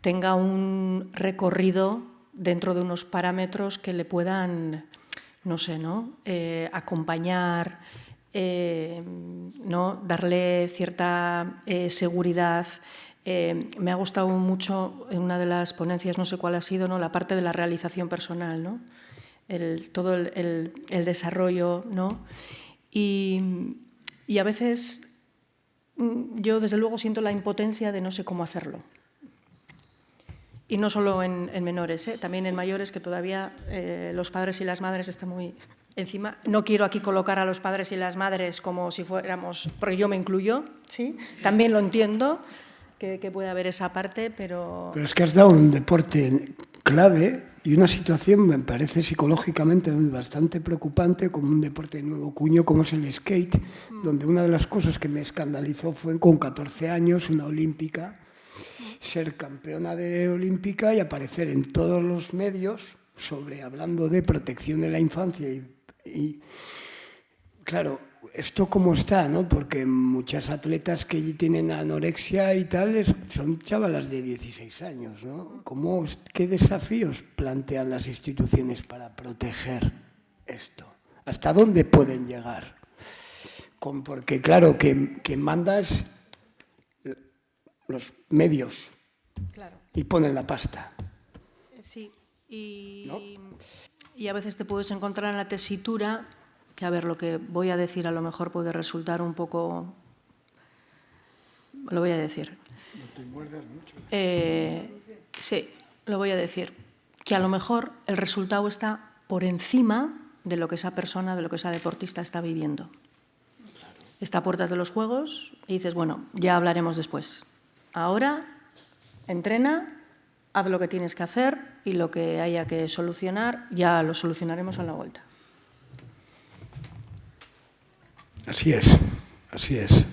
tenga un recorrido dentro de unos parámetros que le puedan, no sé, ¿no? Acompañar, ¿no? Darle cierta seguridad. Me ha gustado mucho en una de las ponencias, no sé cuál ha sido, ¿no? La parte de la realización personal, ¿no? Todo el desarrollo, ¿no? Y a veces yo, desde luego, siento la impotencia de no sé cómo hacerlo. Y no solo en menores, también en mayores, que todavía los padres y las madres están muy encima. No quiero aquí colocar a los padres y las madres como si fuéramos, porque yo me incluyo, ¿sí? También lo entiendo, que puede haber esa parte, pero... Pero es que has dado un deporte clave y una situación, me parece psicológicamente bastante preocupante, como un deporte de nuevo cuño, como es el skate, donde una de las cosas que me escandalizó fue con 14 años, una olímpica, ser campeona olímpica y aparecer en todos los medios hablando de protección de la infancia y claro, esto cómo está, ¿no? Porque muchas atletas que tienen anorexia y tal son chavalas de 16 años, ¿no? ¿Qué desafíos plantean las instituciones para proteger esto? ¿Hasta dónde pueden llegar? Porque claro, que mandas los medios, claro, y ponen la pasta. Sí, ¿No? Y a veces te puedes encontrar en la tesitura, que a ver, lo que voy a decir a lo mejor puede resultar un poco... Lo voy a decir. No te muerdas mucho. Sí, lo voy a decir. Que a lo mejor el resultado está por encima de lo que esa persona, de lo que esa deportista está viviendo. Claro. Está a puertas de los Juegos y dices, bueno, ya hablaremos después. Ahora, entrena, haz lo que tienes que hacer y lo que haya que solucionar, ya lo solucionaremos a la vuelta. Así es, así es.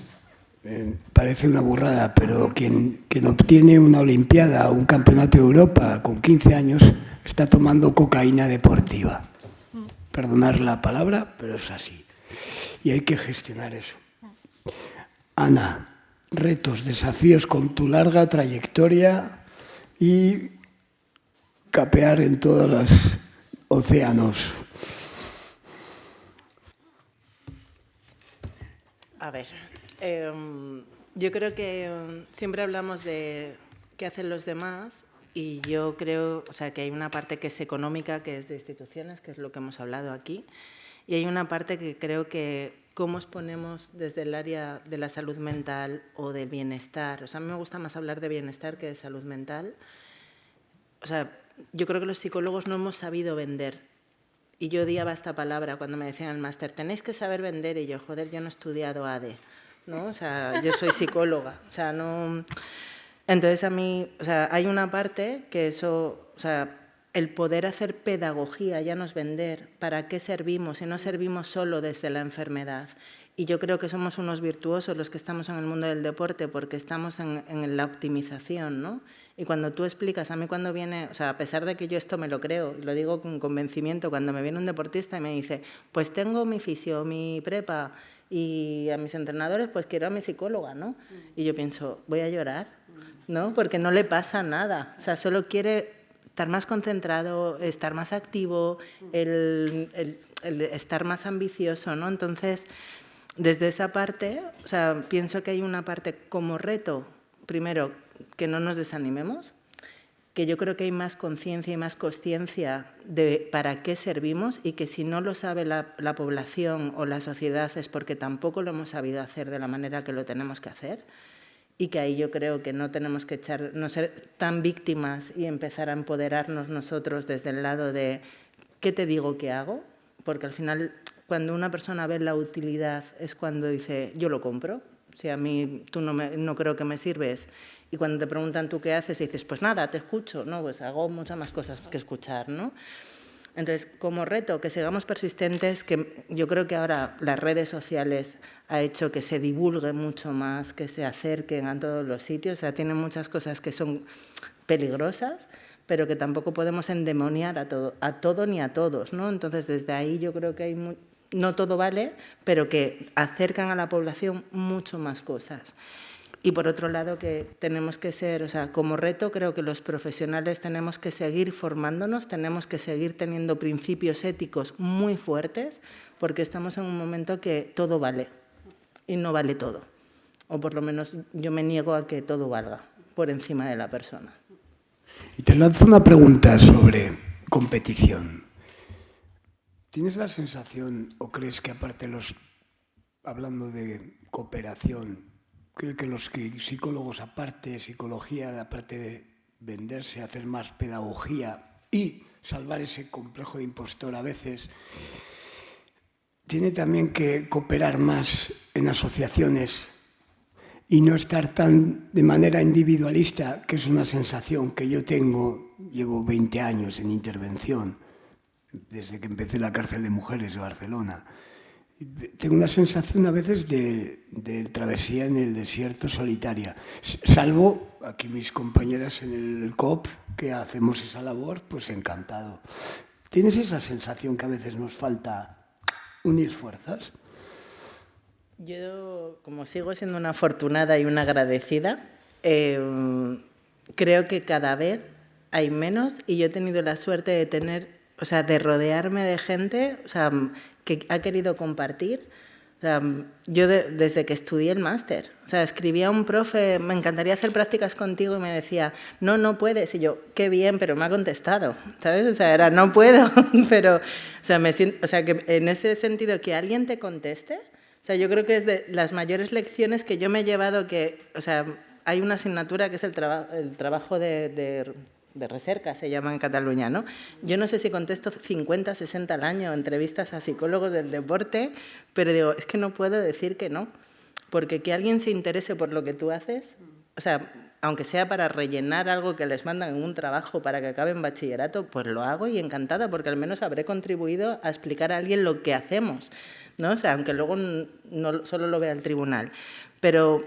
Parece una burrada, pero quien obtiene una Olimpiada o un Campeonato de Europa con 15 años está tomando cocaína deportiva. Perdonar la palabra, pero es así. Y hay que gestionar eso. Ana, retos, desafíos con tu larga trayectoria y capear en todos los océanos. A ver, yo creo que siempre hablamos de qué hacen los demás y yo creo, o sea, que hay una parte que es económica, que es de instituciones, que es lo que hemos hablado aquí, y hay una parte que creo que cómo exponemos desde el área de la salud mental o del bienestar. O sea, a mí me gusta más hablar de bienestar que de salud mental. O sea, yo creo que los psicólogos no hemos sabido vender. Y yo odiaba esta palabra cuando me decían en el máster, tenéis que saber vender. Y yo, joder, yo no he estudiado ADE, ¿no? O sea, yo soy psicóloga. O sea, no... Entonces, a mí, o sea, hay una parte que eso, o sea, el poder hacer pedagogía ya no es vender. ¿Para qué servimos? Y no servimos solo desde la enfermedad. Y yo creo que somos unos virtuosos los que estamos en el mundo del deporte porque estamos en la optimización, ¿no? Y cuando tú explicas, a mí cuando viene, o sea, a pesar de que yo esto me lo creo, y lo digo con convencimiento, cuando me viene un deportista y me dice, pues tengo mi fisio, mi prepa, y a mis entrenadores, pues quiero a mi psicóloga, ¿no? Y yo pienso, voy a llorar, ¿no? Porque no le pasa nada, o sea, solo quiere estar más concentrado, estar más activo, el estar más ambicioso, ¿no? Entonces, desde esa parte, o sea, pienso que hay una parte como reto, primero, que no nos desanimemos, que yo creo que hay más conciencia y más consciencia de para qué servimos y que si no lo sabe la población o la sociedad es porque tampoco lo hemos sabido hacer de la manera que lo tenemos que hacer y que ahí yo creo que no tenemos que no ser tan víctimas y empezar a empoderarnos nosotros desde el lado de ¿qué te digo que hago? Porque al final cuando una persona ve la utilidad es cuando dice yo lo compro, si a mí tú no creo que me sirves. Y cuando te preguntan tú qué haces, y dices, pues nada, te escucho, ¿no? Pues hago muchas más cosas que escuchar, ¿no? Entonces, como reto, que sigamos persistentes, que yo creo que ahora las redes sociales ha hecho que se divulgue mucho más, que se acerquen a todos los sitios, o sea, tienen muchas cosas que son peligrosas, pero que tampoco podemos endemoniar a todo ni a todos, ¿no? Entonces, desde ahí yo creo que hay no todo vale, pero que acercan a la población mucho más cosas. Y por otro lado que tenemos que ser, o sea, como reto creo que los profesionales tenemos que seguir formándonos, tenemos que seguir teniendo principios éticos muy fuertes, porque estamos en un momento que todo vale y no vale todo. O por lo menos yo me niego a que todo valga por encima de la persona. Y te lanzo una pregunta sobre competición. ¿Tienes la sensación o crees que aparte hablando de cooperación, creo que los psicólogos aparte de psicología, aparte de venderse, hacer más pedagogía y salvar ese complejo de impostor a veces, tiene también que cooperar más en asociaciones y no estar tan de manera individualista, que es una sensación que yo tengo, llevo 20 años en intervención, desde que empecé la cárcel de mujeres de Barcelona. Tengo una sensación a veces de travesía en el desierto solitaria, salvo aquí mis compañeras en el COP que hacemos esa labor, pues encantado. ¿Tienes esa sensación que a veces nos falta unir fuerzas? Yo, como sigo siendo una afortunada y una agradecida, creo que cada vez hay menos y yo he tenido la suerte de rodearme de gente, o sea, que ha querido compartir. O sea, yo desde que estudié el máster, o sea, escribía a un profe, me encantaría hacer prácticas contigo, y me decía, no puedes. Y yo, qué bien, pero me ha contestado, ¿sabes? O sea, era, no puedo, pero, o sea, que en ese sentido, que alguien te conteste, o sea, yo creo que es de las mayores lecciones que yo me he llevado, que, o sea, hay una asignatura que es el trabajo de recerca, se llama en Cataluña, ¿no? Yo no sé si contesto 50, 60 al año entrevistas a psicólogos del deporte, pero digo, es que no puedo decir que no, porque que alguien se interese por lo que tú haces, o sea, aunque sea para rellenar algo que les mandan en un trabajo para que acabe en bachillerato, pues lo hago y encantada, porque al menos habré contribuido a explicar a alguien lo que hacemos, ¿no? O sea, aunque luego no solo lo vea el tribunal. Pero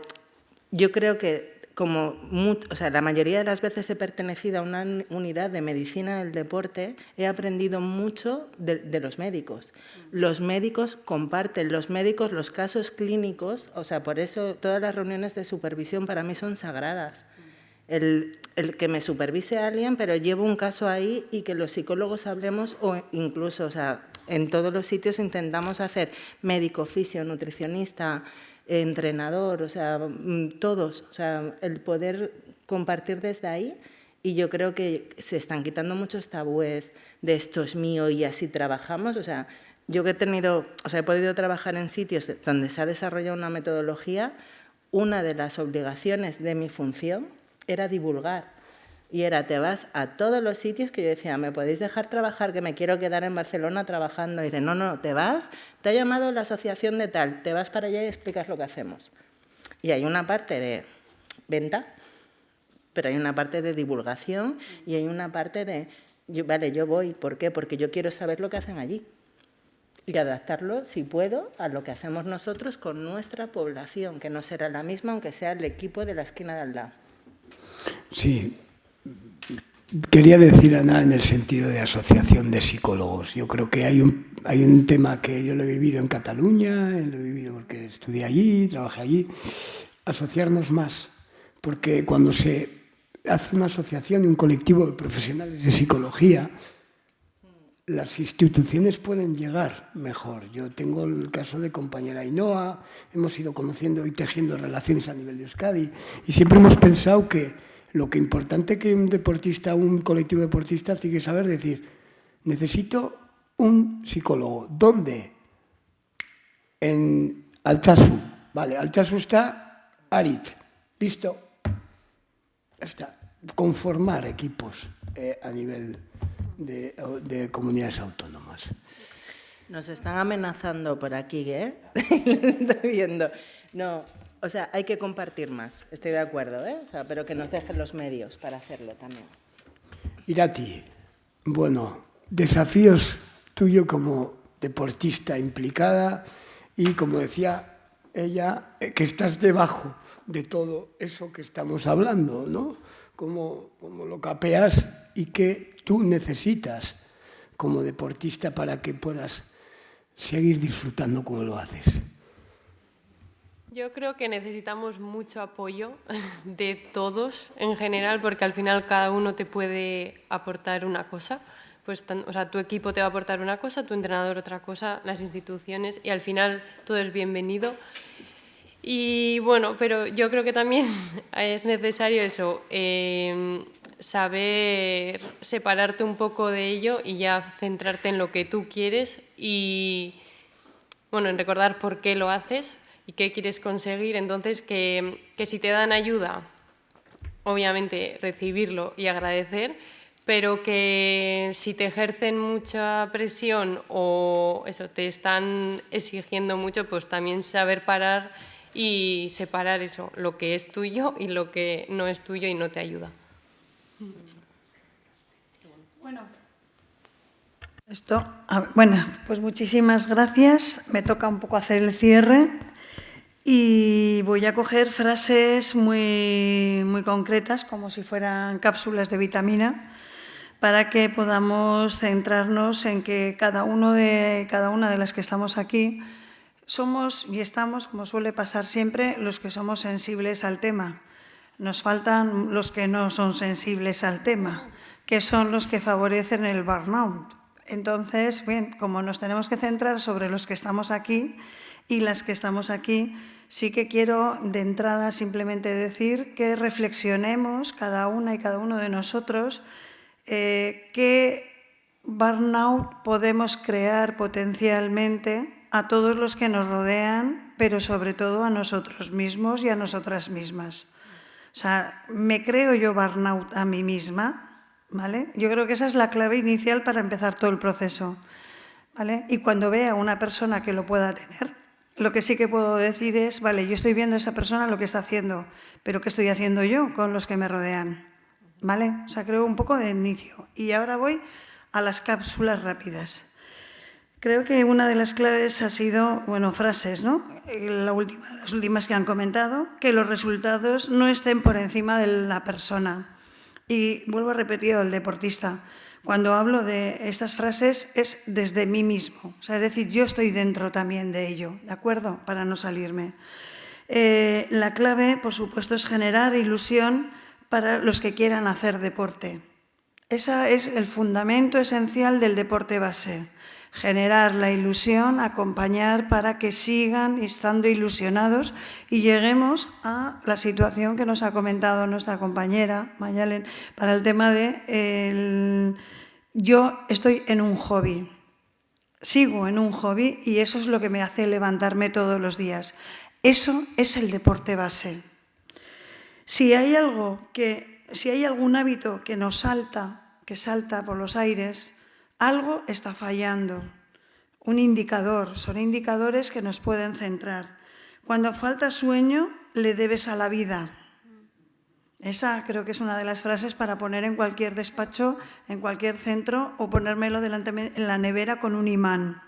yo creo que la mayoría de las veces he pertenecido a una unidad de medicina del deporte, he aprendido mucho de los médicos. Los médicos comparten, los médicos, los casos clínicos, o sea, por eso todas las reuniones de supervisión para mí son sagradas. El que me supervise a alguien, pero llevo un caso ahí y que los psicólogos hablemos, o incluso, o sea, en todos los sitios intentamos hacer médico, fisio, nutricionista, entrenador, o sea, todos, o sea, el poder compartir desde ahí. Y yo creo que se están quitando muchos tabúes de esto es mío y así trabajamos. O sea, yo que he podido trabajar en sitios donde se ha desarrollado una metodología, una de las obligaciones de mi función era divulgar. Y te vas a todos los sitios que yo decía, ¿me podéis dejar trabajar? Que me quiero quedar en Barcelona trabajando. Y dice, no, te vas, te ha llamado la asociación de tal, te vas para allá y explicas lo que hacemos. Y hay una parte de venta, pero hay una parte de divulgación y hay una parte de, yo voy, ¿por qué? Porque yo quiero saber lo que hacen allí. Y adaptarlo, si puedo, a lo que hacemos nosotros con nuestra población, que no será la misma, aunque sea el equipo de la esquina de al lado. Sí. Quería decir, Ana, en el sentido de asociación de psicólogos. Yo creo que hay un tema que yo lo he vivido en Cataluña, lo he vivido porque estudié allí, trabajé allí. Asociarnos más, porque cuando se hace una asociación y un colectivo de profesionales de psicología, las instituciones pueden llegar mejor. Yo tengo el caso de compañera Ainhoa, hemos ido conociendo y tejiendo relaciones a nivel de Euskadi y siempre hemos pensado que lo que importante que un deportista, un colectivo deportista tiene que saber decir, necesito un psicólogo. ¿Dónde? En Altsasu. Vale, Altsasu está Aritz. Listo. Ya está. Conformar equipos a nivel de comunidades autónomas. Nos están amenazando por aquí, ¿eh? Estoy viendo. No, o sea, hay que compartir más, estoy de acuerdo, ¿eh? O sea, pero que nos dejen los medios para hacerlo también. Irati, bueno, desafíos tuyo como deportista implicada y, como decía ella, que estás debajo de todo eso que estamos hablando, ¿no? Cómo lo capeas y qué tú necesitas como deportista para que puedas seguir disfrutando como lo haces. Yo creo que necesitamos mucho apoyo de todos en general, porque al final cada uno te puede aportar una cosa. Pues, o sea, tu equipo te va a aportar una cosa, tu entrenador otra cosa, las instituciones, y al final todo es bienvenido. Y bueno, pero yo creo que también es necesario eso, saber separarte un poco de ello y ya centrarte en lo que tú quieres y, bueno, en recordar por qué lo haces y qué quieres conseguir. Entonces, que si te dan ayuda, obviamente recibirlo y agradecer, pero que si te ejercen mucha presión o eso, te están exigiendo mucho, pues también saber parar y separar eso, lo que es tuyo y lo que no es tuyo y no te ayuda. Bueno, pues muchísimas gracias. Me toca un poco hacer el cierre y voy a coger frases muy concretas, como si fueran cápsulas de vitamina, para que podamos centrarnos en que cada una de las que estamos aquí somos y estamos, como suele pasar siempre, los que somos sensibles al tema. Nos faltan los que no son sensibles al tema, que son los que favorecen el burnout. Entonces, bien, como nos tenemos que centrar sobre los que estamos aquí y las que estamos aquí, sí que quiero de entrada simplemente decir que reflexionemos cada una y cada uno de nosotros qué burnout podemos crear potencialmente a todos los que nos rodean, pero sobre todo a nosotros mismos y a nosotras mismas. O sea, me creo yo burnout a mí misma, ¿vale? Yo creo que esa es la clave inicial para empezar todo el proceso, ¿vale? Y cuando vea a una persona que lo pueda tener, lo que sí que puedo decir es, vale, yo estoy viendo a esa persona lo que está haciendo, pero ¿qué estoy haciendo yo con los que me rodean? ¿Vale? O sea, creo un poco de inicio. Y ahora voy a las cápsulas rápidas. Creo que una de las claves ha sido, bueno, frases, ¿no? Las últimas que han comentado, que los resultados no estén por encima de la persona. Y vuelvo a repetir al deportista, cuando hablo de estas frases es desde mí mismo, o sea, es decir, yo estoy dentro también de ello, ¿de acuerdo? Para no salirme. La clave, por supuesto, es generar ilusión para los que quieran hacer deporte. Ese es el fundamento esencial del deporte base. generar la ilusión, acompañar para que sigan estando ilusionados y lleguemos a la situación que nos ha comentado nuestra compañera Mayalen para el tema de yo estoy en un hobby, sigo en un hobby y eso es lo que me hace levantarme todos los días. Eso es el deporte base. Si hay algún hábito que nos salta, que salta por los aires, algo está fallando. Un indicador, son indicadores que nos pueden centrar. Cuando falta sueño, le debes a la vida. Esa creo que es una de las frases para poner en cualquier despacho, en cualquier centro o ponérmelo delante en la nevera con un imán.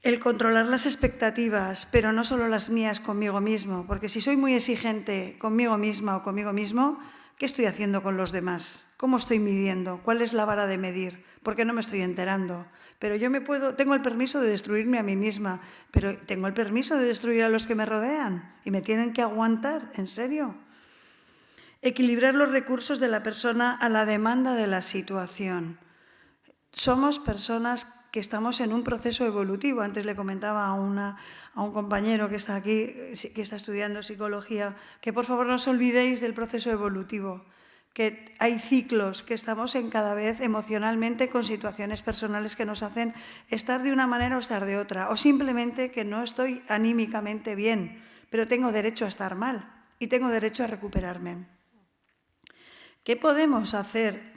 El controlar las expectativas, pero no solo las mías conmigo mismo, porque si soy muy exigente conmigo misma o conmigo mismo, ¿qué estoy haciendo con los demás? ¿Cómo estoy midiendo? ¿Cuál es la vara de medir? Porque no me estoy enterando. Pero yo tengo el permiso de destruirme a mí misma, pero tengo el permiso de destruir a los que me rodean y me tienen que aguantar, ¿en serio? Equilibrar los recursos de la persona a la demanda de la situación. Somos personas que estamos en un proceso evolutivo. Antes le comentaba a un compañero que está aquí, que está estudiando psicología, que por favor no os olvidéis del proceso evolutivo, que hay ciclos, que estamos en cada vez emocionalmente con situaciones personales que nos hacen estar de una manera o estar de otra, o simplemente que no estoy anímicamente bien, pero tengo derecho a estar mal y tengo derecho a recuperarme. ¿Qué podemos hacer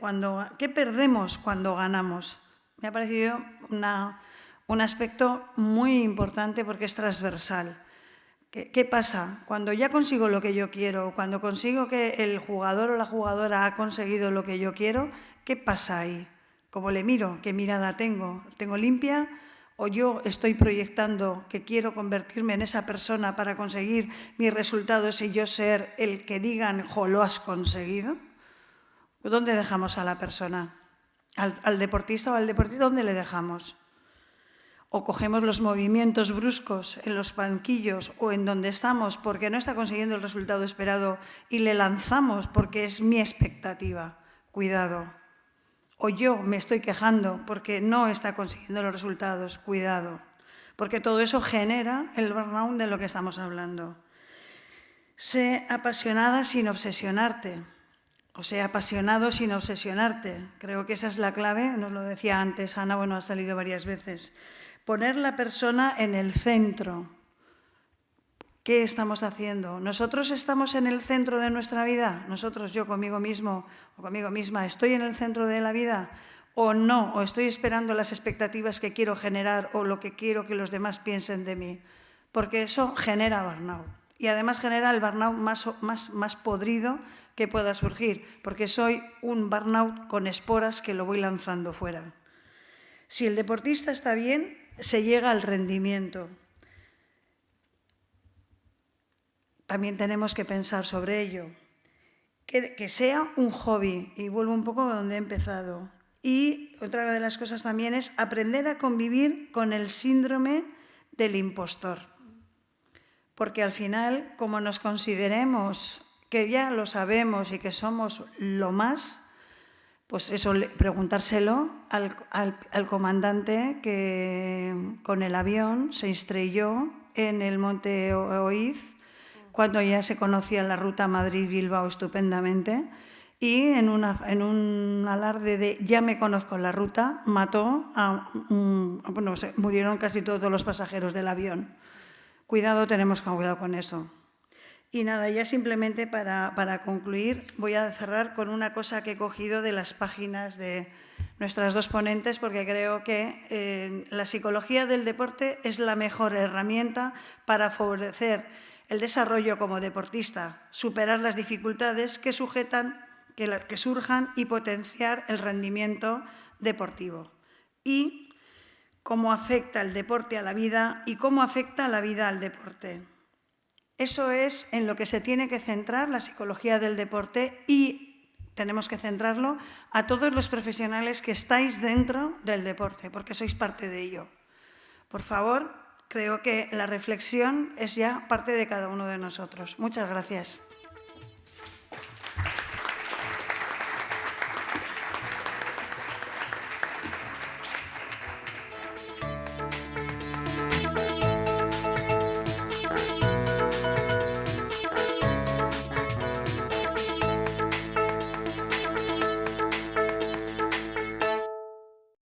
qué perdemos cuando ganamos? Me ha parecido un aspecto muy importante porque es transversal. ¿Qué pasa? Cuando ya consigo lo que yo quiero, cuando consigo que el jugador o la jugadora ha conseguido lo que yo quiero, ¿qué pasa ahí? ¿Cómo le miro? ¿Qué mirada tengo? ¿Tengo limpia? ¿O yo estoy proyectando que quiero convertirme en esa persona para conseguir mis resultados y yo ser el que digan, jo, lo has conseguido? ¿Dónde dejamos a la persona? ¿Al deportista o al deportista dónde le dejamos? O cogemos los movimientos bruscos en los banquillos o en donde estamos porque no está consiguiendo el resultado esperado y le lanzamos porque es mi expectativa. Cuidado. O yo me estoy quejando porque no está consiguiendo los resultados. Cuidado. Porque todo eso genera el burnout de lo que estamos hablando. Sé apasionada sin obsesionarte. O sea, apasionado sin obsesionarte. Creo que esa es la clave, nos lo decía antes Ana, bueno, ha salido varias veces. Poner la persona en el centro. ¿Qué estamos haciendo? ¿Nosotros estamos en el centro de nuestra vida? ¿Nosotros, yo conmigo mismo o conmigo misma, estoy en el centro de la vida? ¿O no? ¿O estoy esperando las expectativas que quiero generar o lo que quiero que los demás piensen de mí? Porque eso genera burnout. Y además genera el burnout más podrido que pueda surgir, porque soy un burnout con esporas que lo voy lanzando fuera. Si el deportista está bien, se llega al rendimiento. También tenemos que pensar sobre ello. Que sea un hobby, y vuelvo un poco a donde he empezado. Y otra de las cosas también es aprender a convivir con el síndrome del impostor. Porque al final, como nos consideremos que ya lo sabemos y que somos lo más, pues eso, preguntárselo al comandante que con el avión se estrelló en el Monte Oiz, cuando ya se conocía la ruta Madrid-Bilbao estupendamente, y en un alarde de ya me conozco la ruta, mató murieron casi todos los pasajeros del avión. Cuidado, tenemos cuidado con eso. Y nada, ya simplemente para concluir, voy a cerrar con una cosa que he cogido de las páginas de nuestras dos ponentes, porque creo que la psicología del deporte es la mejor herramienta para favorecer el desarrollo como deportista, superar las dificultades que surjan y potenciar el rendimiento deportivo. Y cómo afecta el deporte a la vida y cómo afecta la vida al deporte. Eso es en lo que se tiene que centrar la psicología del deporte y tenemos que centrarlo a todos los profesionales que estáis dentro del deporte, porque sois parte de ello. Por favor, creo que la reflexión es ya parte de cada uno de nosotros. Muchas gracias.